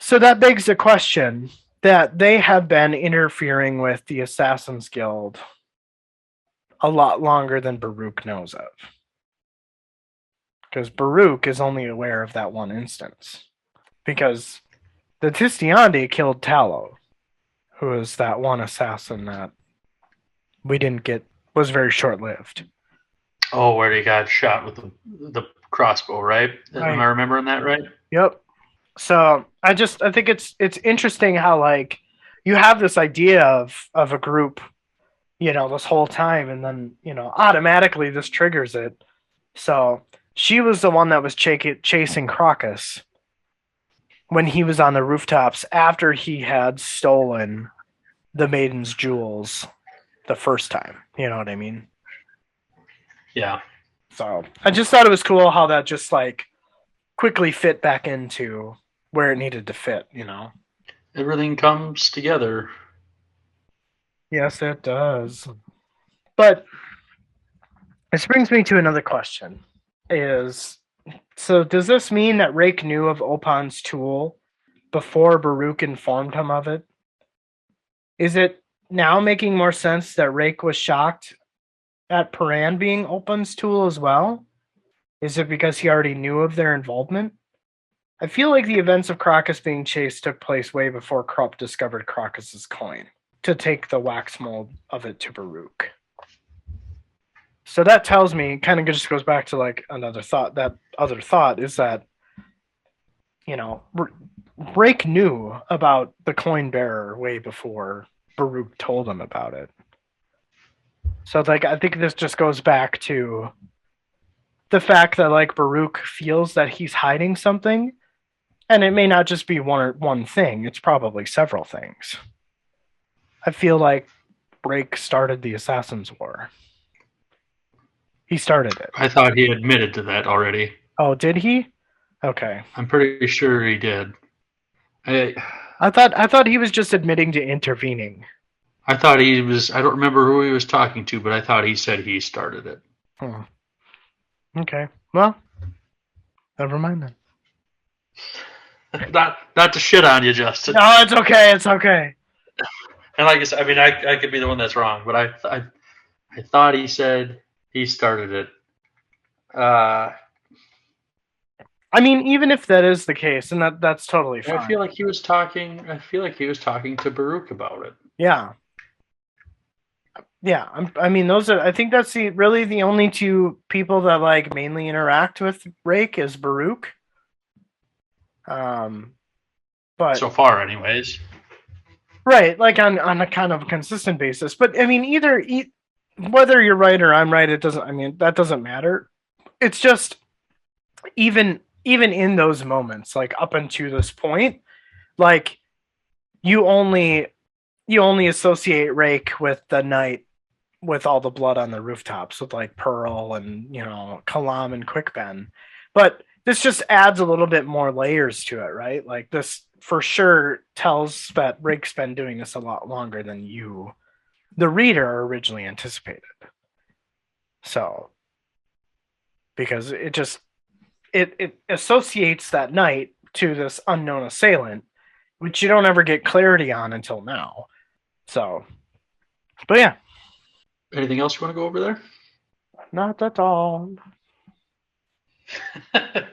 So that begs the question that they have been interfering with the Assassin's Guild a lot longer than Baruch knows of. Because Baruch is only aware of that one instance. Because the Tistiandi killed Tallow, who was that one assassin that we didn't get, was very short lived. Oh, where he got shot with the crossbow, right? Am I remembering that right? Yep. So I think it's interesting how like you have this idea of a group, this whole time, and then automatically this triggers it. So she was the one that was chasing Crocus when he was on the rooftops after he had stolen the maiden's jewels the first time. You know what I mean? Yeah. So I just thought it was cool how that just like quickly fit back into where it needed to fit, Everything comes together. Yes, it does. But this brings me to another question. So does this mean that Rake knew of Opan's tool before Baruch informed him of it? Is it now making more sense that Rake was shocked at Paran being Opan's tool as well? Is it because he already knew of their involvement? I feel like the events of Crocus being chased took place way before Krupp discovered Crocus's coin to take the wax mold of it to Baruch. So that tells me, kind of just goes back to like another thought. That other thought is that, Rake knew about the coin bearer way before Baruch told him about it. So like I think this just goes back to the fact that like Baruch feels that he's hiding something, and it may not just be one thing. It's probably several things. I feel like Rake started the Assassin's War. He started it. I thought he admitted to that already. Oh, did he? Okay. I'm pretty sure he did. I thought he was just admitting to intervening. I thought he was. I don't remember who he was talking to, but I thought he said he started it. Okay. Well, never mind then. Not to shit on you, Justin. No, it's okay. It's okay. And like I said, I mean, I could be the one that's wrong, but I thought he said he started it. I mean, even if that is the case, and that's totally fine. I feel like he was talking to Baruch about it. Yeah. Yeah, I mean, I think that's really the only two people that like mainly interact with Rake is Baruch. But so far, anyways. Right, like on a kind of consistent basis. But I mean, whether you're right or I'm right, it doesn't. I mean, that doesn't matter. It's just even in those moments, like up until this point, like you only you only associate Rake with the night with all the blood on the rooftops with like Pearl and Kalam and Quickben. But this just adds a little bit more layers to it, right? Like this for sure tells that Rake's been doing this a lot longer than you, the reader, originally anticipated. So because it associates that night to this unknown assailant, which you don't ever get clarity on until now. So, but yeah, Anything else you want to go over there? not at all. A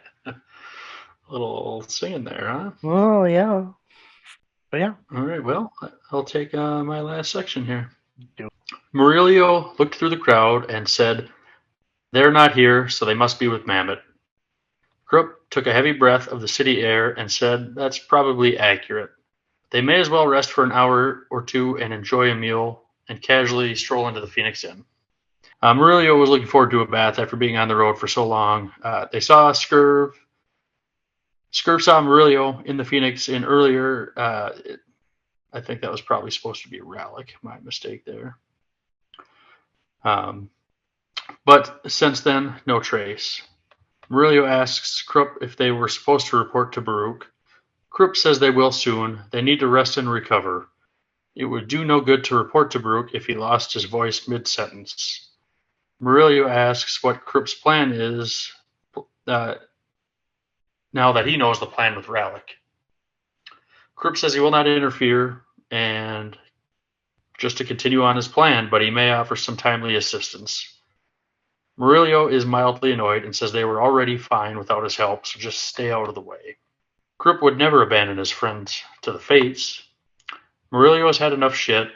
little singing there, huh? Oh yeah, but yeah. All right, well, I'll take my last section here. Do Murillo looked through the crowd and said, "They're not here, so they must be with Mammoth." Krupp took a heavy breath of the city air and said, "That's probably accurate. They may as well rest for an hour or two and enjoy a meal and casually stroll into the Phoenix Inn." Murillo was looking forward to a bath after being on the road for so long. They saw Scurv. Scurv saw Murillo in the Phoenix Inn earlier. I think that was probably supposed to be Rallick. My mistake there. But since then, no trace. Murillo asks Krupp if they were supposed to report to Baruch. Krupp says they will soon. They need to rest and recover. It would do no good to report to Baruch if he lost his voice mid-sentence. Murillo asks what Krupp's plan is now that he knows the plan with Rallick. Krupp says he will not interfere and just to continue on his plan, but he may offer some timely assistance. Murillo is mildly annoyed and says they were already fine without his help, so just stay out of the way. Krupp would never abandon his friends to the fates. Murillo has had enough shit,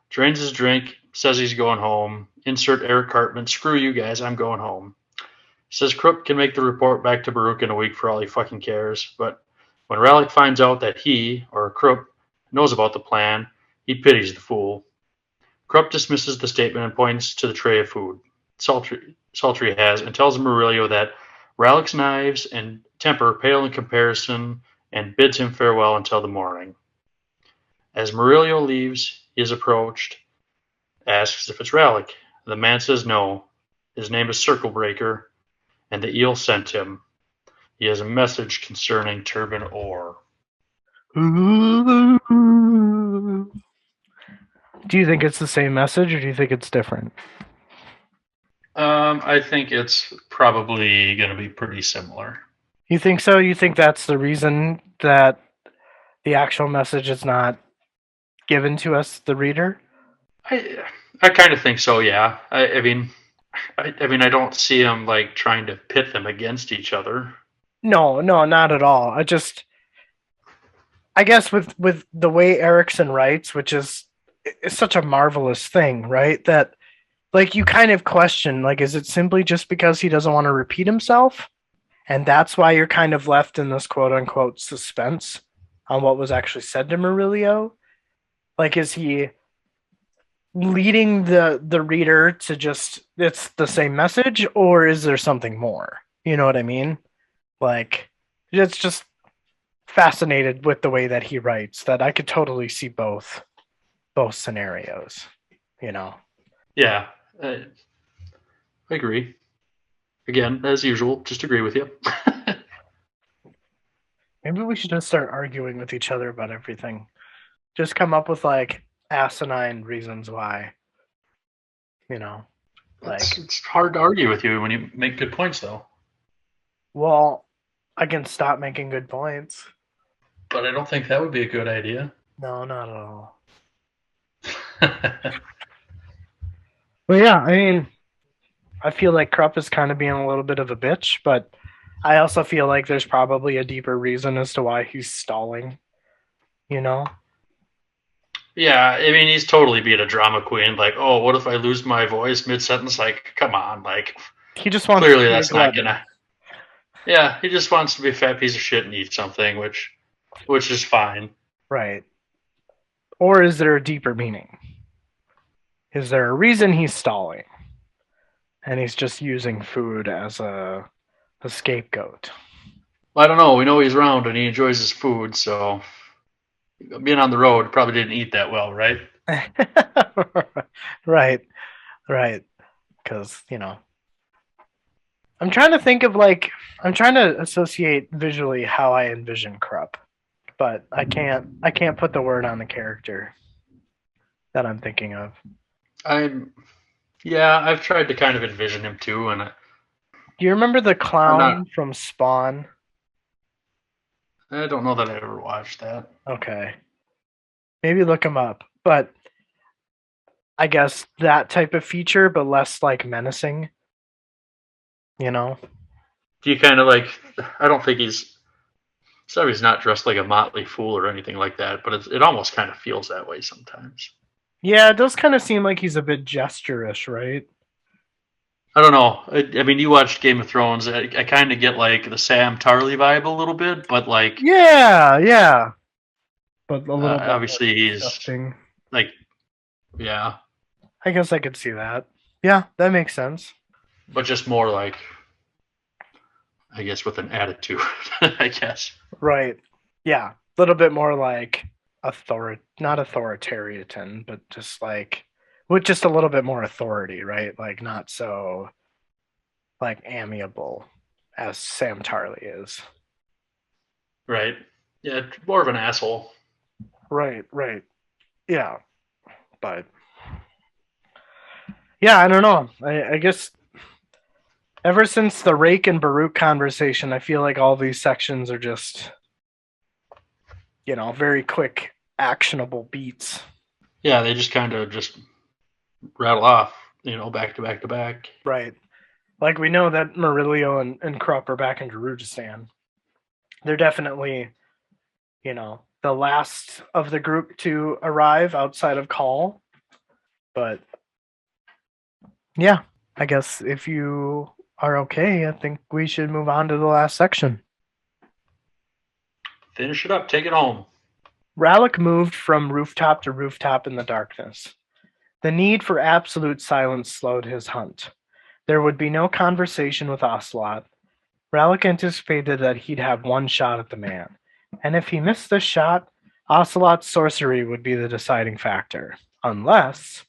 drains his drink, says he's going home. Insert Eric Cartman, screw you guys, I'm going home. Says Krupp can make the report back to Baruch in a week for all he fucking cares, but when Rallick finds out that he, or Krupp, knows about the plan, he pities the fool. Krupp dismisses the statement and points to the tray of food Saltry has and tells Murillo that Rallick's knives and temper pale in comparison and bids him farewell until the morning. As Murillo leaves, he is approached, asks if it's Rallick. The man says no. His name is Circlebreaker, and the eel sent him. He has a message concerning Turbine Ore. Do you think it's the same message, or do you think it's different? I think it's probably going to be pretty similar. You think so? You think that's the reason that the actual message is not given to us, the reader? I kind of think so. Yeah. I mean, I don't see him like trying to pit them against each other. No, not at all. I guess with the way Erickson writes, which is such a marvelous thing, right? That like you kind of question, like, is it simply just because he doesn't want to repeat himself? And that's why you're kind of left in this quote unquote suspense on what was actually said to Murillo. Like, is he leading the reader to just it's the same message, or is there something more? You know what I mean? Like, it's just fascinated with the way that he writes that I could totally see both scenarios. Yeah, I agree. Again, as usual, just agree with you. Maybe we should just start arguing with each other about everything. Just come up with like asinine reasons why. Like it's hard to argue with you when you make good points, though. Well, I can stop making good points. But I don't think that would be a good idea. No, not at all. Well, yeah, I mean, I feel like Krupp is kind of being a little bit of a bitch, but I also feel like there's probably a deeper reason as to why he's stalling. Yeah, I mean, he's totally being a drama queen. Like, oh, what if I lose my voice mid-sentence? Like, come on. Like, he just wants clearly that's not gonna. Yeah, he just wants to be a fat piece of shit and eat something, which is fine. Right. Or is there a deeper meaning? Is there a reason he's stalling? And he's just using food as a The scapegoat. Well, I don't know. We know he's round and he enjoys his food, so being on the road probably didn't eat that well, right? Right, right. Because, I'm trying to think of like, I'm trying to associate visually how I envision Krupp, but I can't put the word on the character that I'm thinking of. I'm Yeah, I've tried to kind of envision him too, and Do you remember the I'm not. clown from Spawn? I don't know that I ever watched that. Okay. Maybe look him up. But I guess that type of feature, but less like menacing, you know? Do you kind of like? I don't think he's. So he's not dressed like a motley fool or anything like that, but it almost kind of feels that way sometimes. Yeah, it does kind of seem like he's a bit gesture-ish, right? I don't know. I mean, you watched Game of Thrones. I kind of get like the Sam Tarly vibe a little bit, but like Yeah, yeah. But a little bit more obviously he's disgusting. like, yeah, I guess I could see that. Yeah, that makes sense. but just more like, I guess, with an attitude, I guess. Right. Yeah. A little bit more like not authoritarian, but just like with just a little bit more authority, right? Like not so like amiable as Sam Tarly is. Right. Yeah, more of an asshole. Right, right. Yeah. But yeah, I don't know. I guess ever since the Rake and Baruch conversation, I feel like all these sections are just, very quick, actionable beats. Yeah, they just kind of just rattle off, back to back to back. Right. Like we know that Murillo and Krupp are back in Darujistan. They're definitely, the last of the group to arrive outside of Call. But yeah, I guess if you are okay, I think we should move on to the last section. Finish it up, take it home. Rallick moved from rooftop to rooftop in the darkness. The need for absolute silence slowed his hunt. There would be no conversation with Ocelot. Rallick anticipated that he'd have one shot at the man, and if he missed this shot, Ocelot's sorcery would be the deciding factor. Unless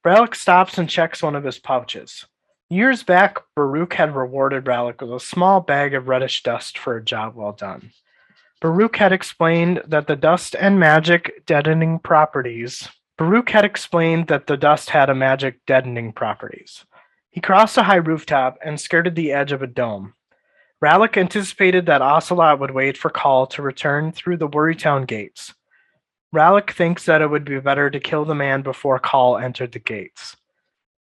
Rallick stops and checks one of his pouches. Years back, Baruch had rewarded Rallick with a small bag of reddish dust for a job well done. Baruch had explained that the dust and magic deadening properties. Baruch had explained that the dust had a magic deadening properties. He crossed a high rooftop and skirted the edge of a dome. Rallick anticipated that Ocelot would wait for Call to return through the Worrytown gates. Rallick thinks that it would be better to kill the man before Call entered the gates.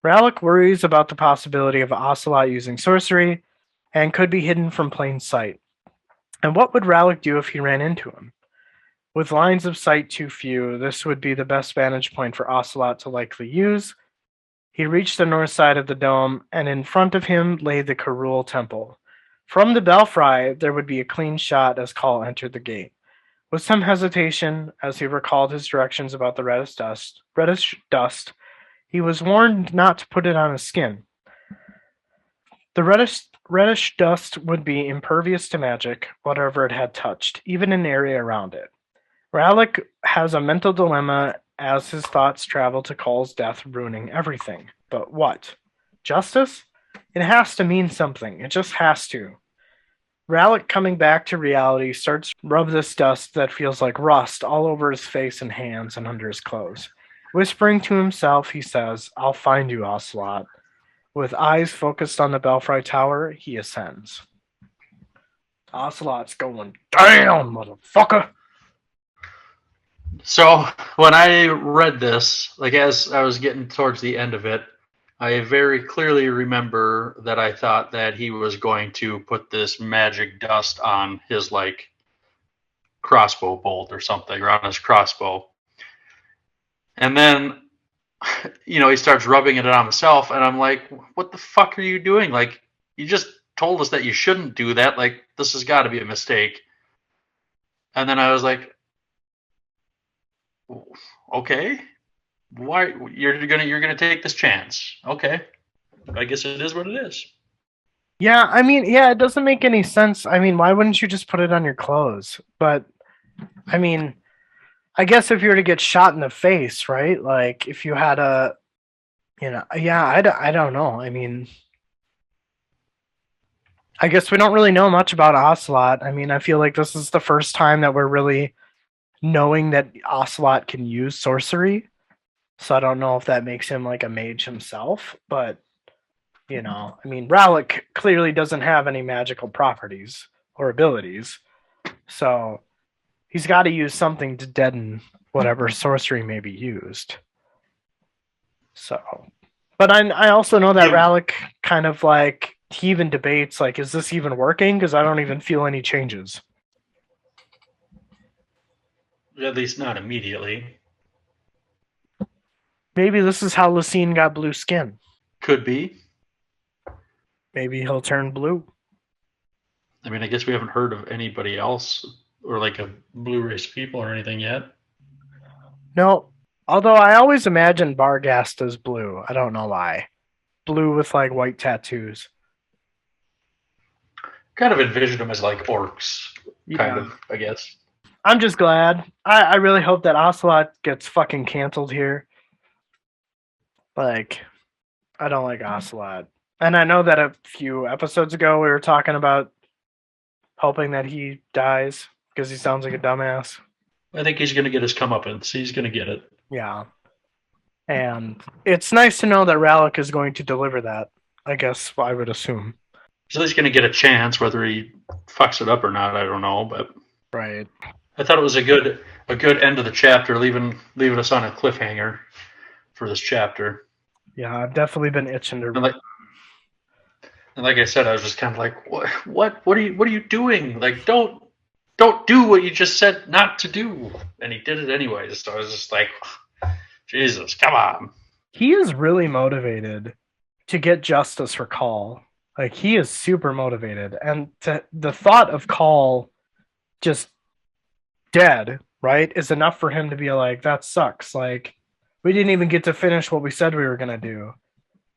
Rallick worries about the possibility of Ocelot using sorcery and could be hidden from plain sight. And what would Rallick do if he ran into him? With lines of sight too few, this would be the best vantage point for Ocelot to likely use. He reached the north side of the dome, and in front of him lay the Karul Temple. From the belfry, there would be a clean shot as Call entered the gate. With some hesitation, as he recalled his directions about the reddish dust, he was warned not to put it on his skin. The reddish dust would be impervious to magic, whatever it had touched, even an area around it. Rallick has a mental dilemma as his thoughts travel to Call's death, ruining everything. But what? Justice? It has to mean something. It just has to. Rallick, coming back to reality, starts to rub this dust that feels like rust all over his face and hands and under his clothes. Whispering to himself, he says, "I'll find you, Ocelot." With eyes focused on the Belfry Tower, he ascends. Ocelot's going, "Damn, motherfucker!" So when I read this, like as I was getting towards the end of it, I very clearly remember that I thought that he was going to put this magic dust on his like crossbow bolt or something, or on his crossbow. And then, he starts rubbing it on himself, and I'm like, what the fuck are you doing? Like, you just told us that you shouldn't do that. Like, this has got to be a mistake. And then I was like, okay, why you're gonna take this chance? Okay, I guess it is what it is. Yeah, I mean, yeah, it doesn't make any sense. I mean, why wouldn't you just put it on your clothes? But I mean, I guess if you were to get shot in the face, right? Like if you had a, yeah, I don't know. I mean, I guess we don't really know much about Ocelot. I mean, I feel like this is the first time that we're really knowing that Ocelot can use sorcery. So I don't know if that makes him like a mage himself, but I mean, Rallick clearly doesn't have any magical properties or abilities. So he's got to use something to deaden whatever sorcery may be used. So, but I also know that Yeah, Rallick kind of like he even debates like, is this even working? Because I don't even feel any changes. at least not immediately. Maybe this is how Lucine got blue skin. Could be. Maybe he'll turn blue. I mean, I guess we haven't heard of anybody else or like a blue race people or anything yet. No, although I always imagined Barghast as blue. I don't know why. Blue with like white tattoos. Kind of envisioned them as like orcs, kind Yeah. of, I guess. I'm just glad. I really hope that Ocelot gets fucking canceled here. Like, I don't like Ocelot. And I know that a few episodes ago we were talking about hoping that he dies because he sounds like a dumbass. I think he's going to get his comeuppance. He's going to get it. Yeah. And it's nice to know that Rallick is going to deliver that, I guess I would assume. He's at least going to get a chance, whether he fucks it up or not. I don't know, but Right. I thought it was a good end of the chapter, leaving us on a cliffhanger for this chapter. Yeah, I've definitely been itching to. And like I said, I was just kind of like, what are you doing? Like, don't do what you just said not to do. And he did it anyways. So I was just like, Jesus, come on. He is really motivated to get justice for Call. Like he is super motivated, and the thought of Call just dead, right, is enough for him to be like, that sucks. Like we didn't even get to finish what we said we were gonna do.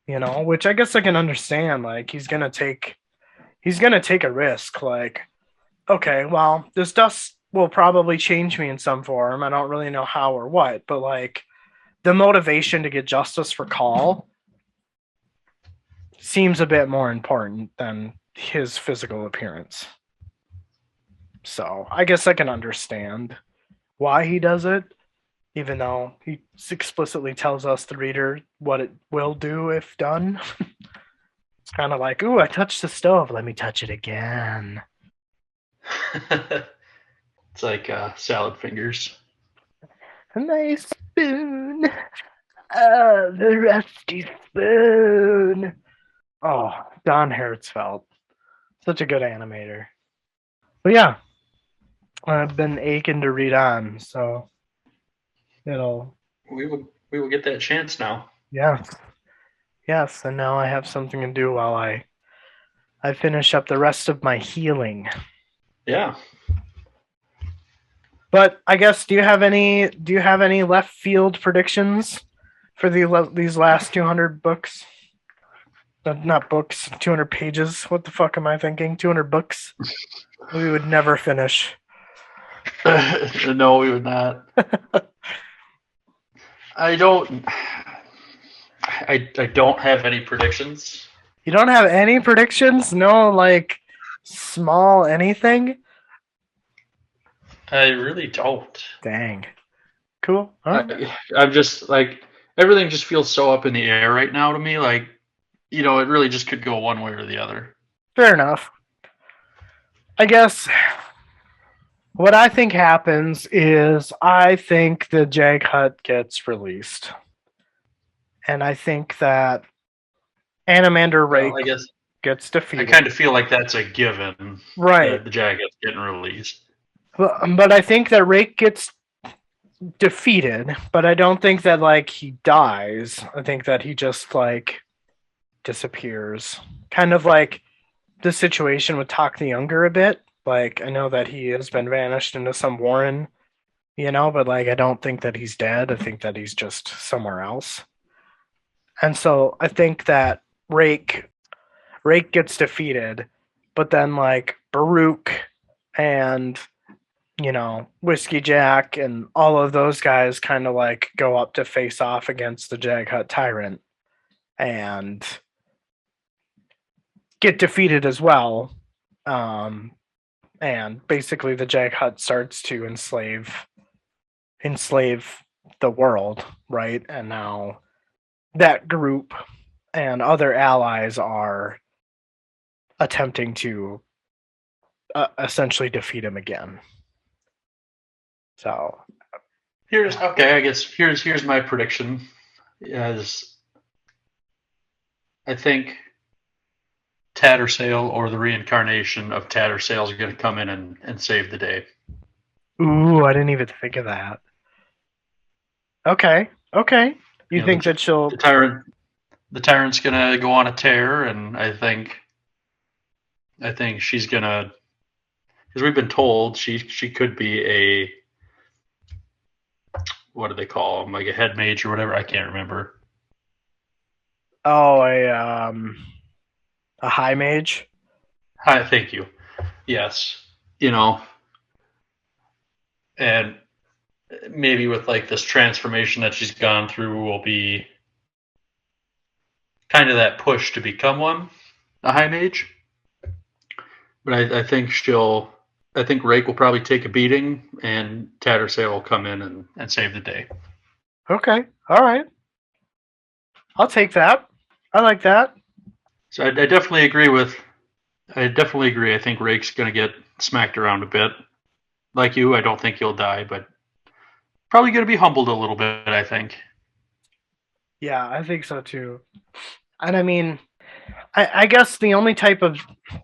Which I guess I can understand. Like he's gonna take a risk. Like, okay, well, this dust will probably change me in some form. I don't really know how or what, but like the motivation to get justice for Call seems a bit more important than his physical appearance. So I guess I can understand why he does it, even though he explicitly tells us, the reader, what it will do if done. It's kind of like, ooh, I touched the stove. Let me touch it again. It's like salad fingers. A nice spoon. Oh, the rusty spoon. Oh, Don Hertzfeldt. Such a good animator. But yeah, I've been aching to read on, so it'll. We will get that chance now. Yes, yes, and now I have something to do while I finish up the rest of my healing. Yeah. But I guess, do you have any left field predictions for these last 200 books? Not books, 200 pages. What the fuck am I thinking? 200 books? We would never finish. No, we would not. I don't. I don't have any predictions. You don't have any predictions? No, like small anything? I really don't. Dang. Cool. All right. I'm just like everything just feels so up in the air right now to me. Like it really just could go one way or the other. Fair enough. I guess what I think happens is I think the Jag Hut gets released. And I think that Animander Rake Well, I guess gets I defeated. kind of feel like that's a given Right. that the Jacket's getting released. But I think that Rake gets defeated, but I don't think that like he dies. I think that he just like disappears. Kind of like the situation with Talk the Younger a bit. Like I know that he has been vanished into some warren, but like I don't think that he's dead. I think that he's just somewhere else. And so I think that Rake Rake gets defeated, but then like Baruch and Whiskey Jack and all of those guys kind of like go up to face off against the Jaghut Tyrant and get defeated as well. And basically the Jaghut starts to enslave the world, right? And now that group and other allies are attempting to essentially defeat him again. So I guess here's my prediction. As I think Tattersail or the reincarnation of Tattersail is going to come in and save the day. Ooh, I didn't even think of that. Okay. You think that she'll the tyrant's going to go on a tear, and I think she's going to, because we've been told she could be a, what do they call them, like a head mage or whatever, I can't remember. Oh, a high mage? Hi, thank you. Yes. And maybe with like this transformation that she's gone through will be kind of that push to become a high mage. But I think Rake will probably take a beating, and Tattersail will come in and save the day. Okay, all right. I'll take that. I like that. So I definitely agree I think Rake's going to get smacked around a bit. Like you, I don't think he'll die, but probably going to be humbled a little bit, I think. Yeah, I think so too. And I mean, I guess the only type of,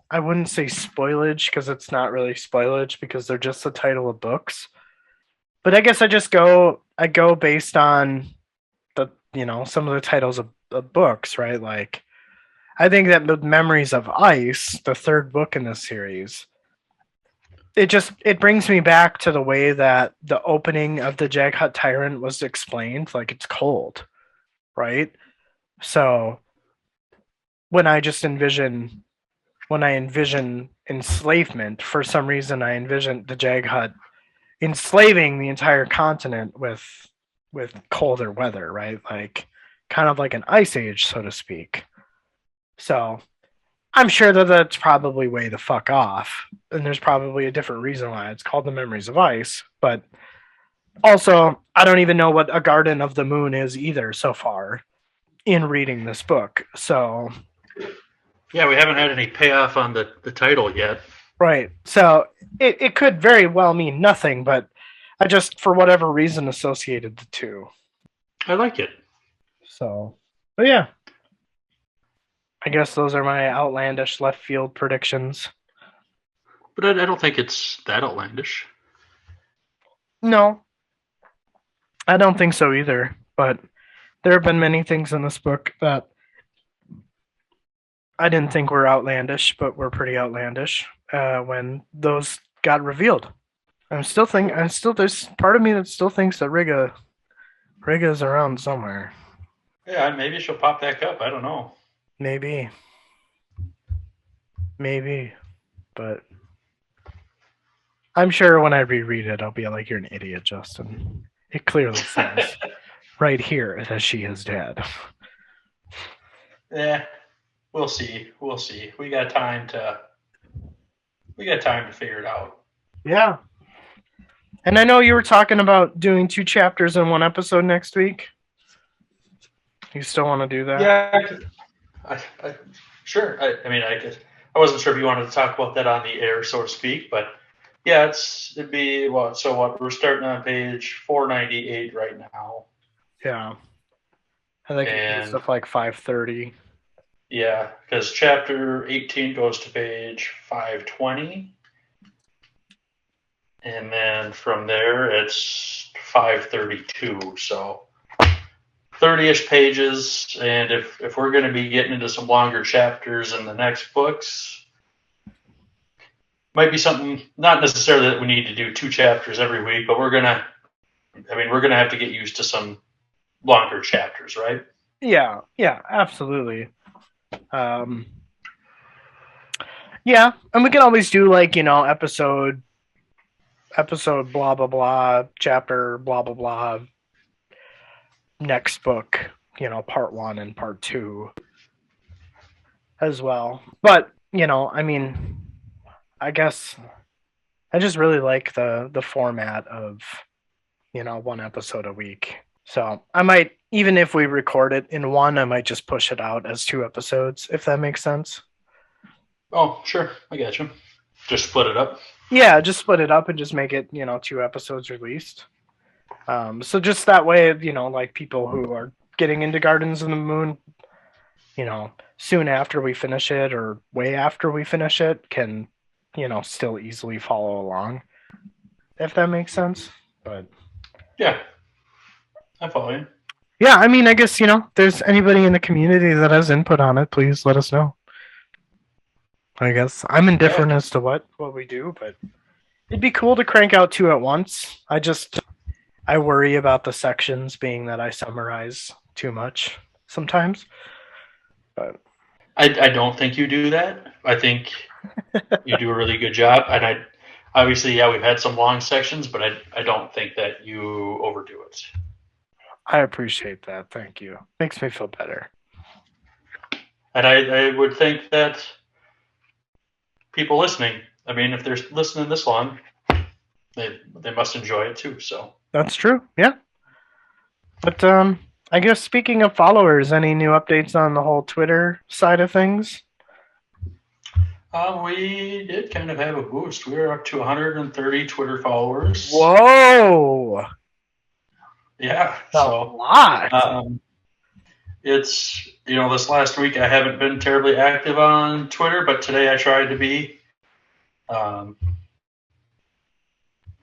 I wouldn't say spoilage because it's not really spoilage because they're just the title of books. But I guess I go based on the some of the titles of books, right? Like I think that the Memories of Ice, the third book in this series, it brings me back to the way that the opening of the Jaghut Tyrant was explained, like it's cold, right? So when I envision enslavement, for some reason I envision the Jaghut enslaving the entire continent with colder weather, right? Like kind of like an ice age, so to speak. So I'm sure that that's probably way the fuck off, and there's probably a different reason why it's called the Memories of Ice. But also, I don't even know what a Garden of the Moon is either so far in reading this book. So yeah, we haven't had any payoff on the title yet. Right. So it could very well mean nothing, but I just, for whatever reason, associated the two. I like it. So, but yeah. I guess those are my outlandish left field predictions. But I don't think it's that outlandish. No, I don't think so either. But there have been many things in this book that I didn't think were outlandish, but were pretty outlandish when those got revealed. There's part of me that still thinks that Rigga is around somewhere. Yeah, maybe she'll pop back up. I don't know. Maybe, but I'm sure when I reread it, I'll be like, "You're an idiot, Justin. It clearly says right here that she is dead." Yeah, we'll see. We got time to figure it out. Yeah. And I know you were talking about doing 2 chapters in 1 episode next week. You still want to do that? Yeah, sure. I wasn't sure if you wanted to talk about that on the air, so to speak, but yeah, it'd be what? So what? We're starting on page 498 right now. Yeah. I think it's stuff like 530. Yeah, because chapter 18 goes to page 520. And then from there, it's 532. So 30-ish pages. And if we're going to be getting into some longer chapters in the next books, might be something, not necessarily that we need to do 2 chapters every week, but we're going to have to get used to some longer chapters, right? Yeah, absolutely. Yeah, and we can always do like, episode blah blah blah, chapter blah blah blah, next book, part 1 and part 2 as well. But, I mean, I guess I just really like the format of, one episode a week. So, I might, even if we record it in one, I might just push it out as 2 episodes, if that makes sense. Oh, sure. I got you. Just split it up. Yeah, just split it up and just make it, 2 episodes released. So just that way, like people who are getting into Gardens of the Moon, soon after we finish it or way after we finish it can, still easily follow along, if that makes sense. But Yeah, I follow you. yeah, I mean, I guess, there's anybody in the community that has input on it, please let us know. I guess I'm indifferent as to what we do, but it'd be cool to crank out 2 at once. I worry about the sections being that I summarize too much sometimes. But I don't think you do that. I think you do a really good job. And obviously, yeah, we've had some long sections, but I don't think that you overdo it. I appreciate that. Thank you. Makes me feel better. And I would think that people listening, I mean, if they're listening this long, they must enjoy it too. So That's true. Yeah. But I guess speaking of followers, any new updates on the whole Twitter side of things? we did kind of have a boost. We were up to 130 Twitter followers. Whoa. Yeah. A lot. It's, this last week I haven't been terribly active on Twitter, but today I tried to be.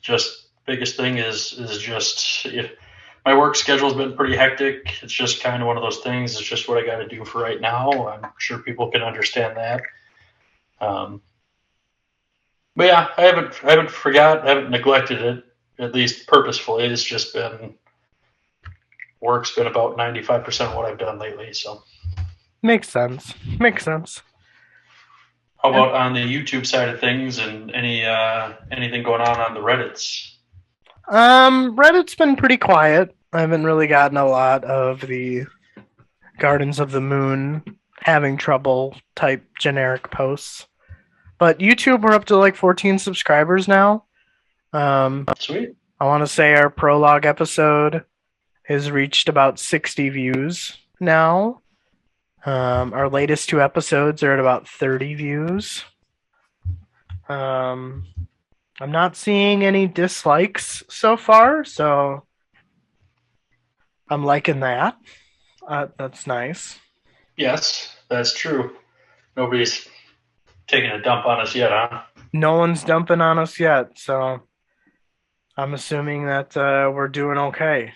Just biggest thing is just my work schedule's been pretty hectic. It's just kind of one of those things. It's just what I got to do for right now. I'm sure people can understand that. But yeah, I haven't forgot, I haven't neglected it, at least purposefully. It's just been work's been about 95% of what I've done lately. So Makes sense. Makes sense. how about on the YouTube side of things and anything going on the Reddits? Reddit's been pretty quiet. I haven't really gotten a lot of the Gardens of the Moon having trouble type generic posts. But YouTube, we're up to like 14 subscribers now. Sweet. I want to say our prologue episode has reached about 60 views now. Our latest 2 episodes are at about 30 views. I'm not seeing any dislikes so far, so I'm liking that. That's nice. Yes, that's true. Nobody's taking a dump on us yet, huh? No one's dumping on us yet, so I'm assuming that we're doing okay.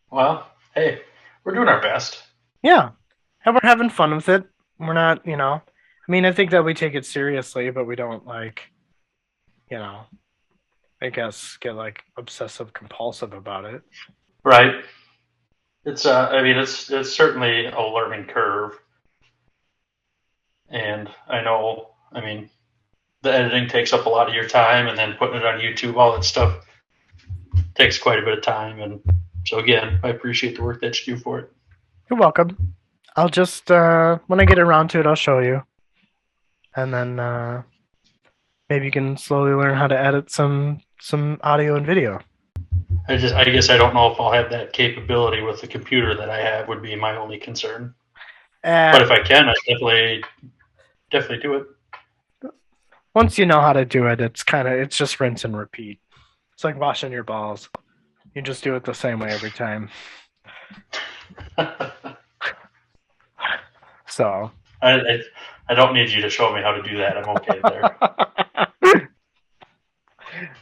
Well, hey, we're doing our best. Yeah, and we're having fun with it. We're not, I mean, I think that we take it seriously, but we don't like, I guess get like obsessive compulsive about it. Right. It's I mean it's certainly a learning curve. And I know, I mean, the editing takes up a lot of your time, and then putting it on YouTube, all that stuff takes quite a bit of time. And so again, I appreciate the work that you do for it. You're welcome. I'll just when I get around to it, I'll show you, and then maybe you can slowly learn how to edit some audio and video. I guess I don't know if I'll have that capability with the computer that I have. Would be my only concern. But if I can, I definitely do it. Once you know how to do it, it's just rinse and repeat. It's like washing your balls. You just do it the same way every time. So I don't need you to show me how to do that. I'm okay there.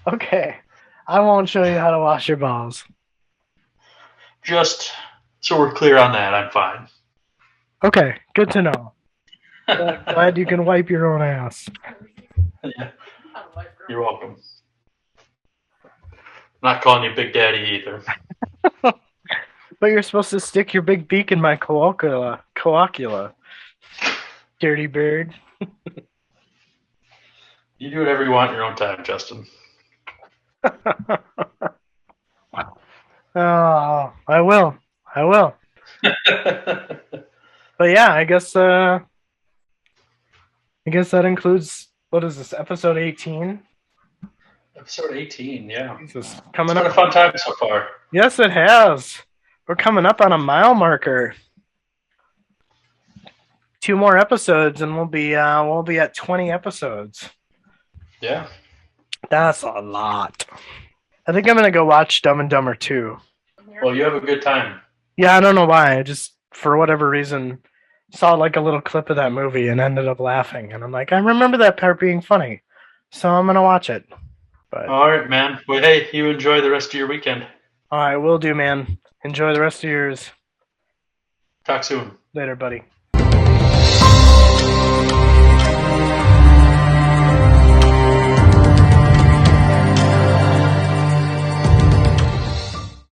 Okay. I won't show you how to wash your balls. Just so we're clear on that, I'm fine. Okay, good to know. Glad you can wipe your own ass. Yeah. You're welcome. I'm not calling you Big Daddy either. But you're supposed to stick your big beak in my coacula. Do Dirty bird. You do whatever you want in your own time, Justin. Oh, I will. But yeah, I guess that includes, what is this, episode 18? Episode 18, yeah. Jesus, It's coming been up. a fun time so far. Yes, it has. We're coming up on a mile marker. 2 more episodes, and we'll be at 20 episodes. Yeah. That's a lot. I think I'm gonna go watch Dumb and Dumber 2. Well, you have a good time. Yeah, I don't know why. I just, for whatever reason, saw like a little clip of that movie and ended up laughing. And I'm like, I remember that part being funny, so I'm gonna watch it. But All right, man. Well, hey, you enjoy the rest of your weekend. all right, will do, man. Enjoy the rest of yours. Talk soon. Later, buddy.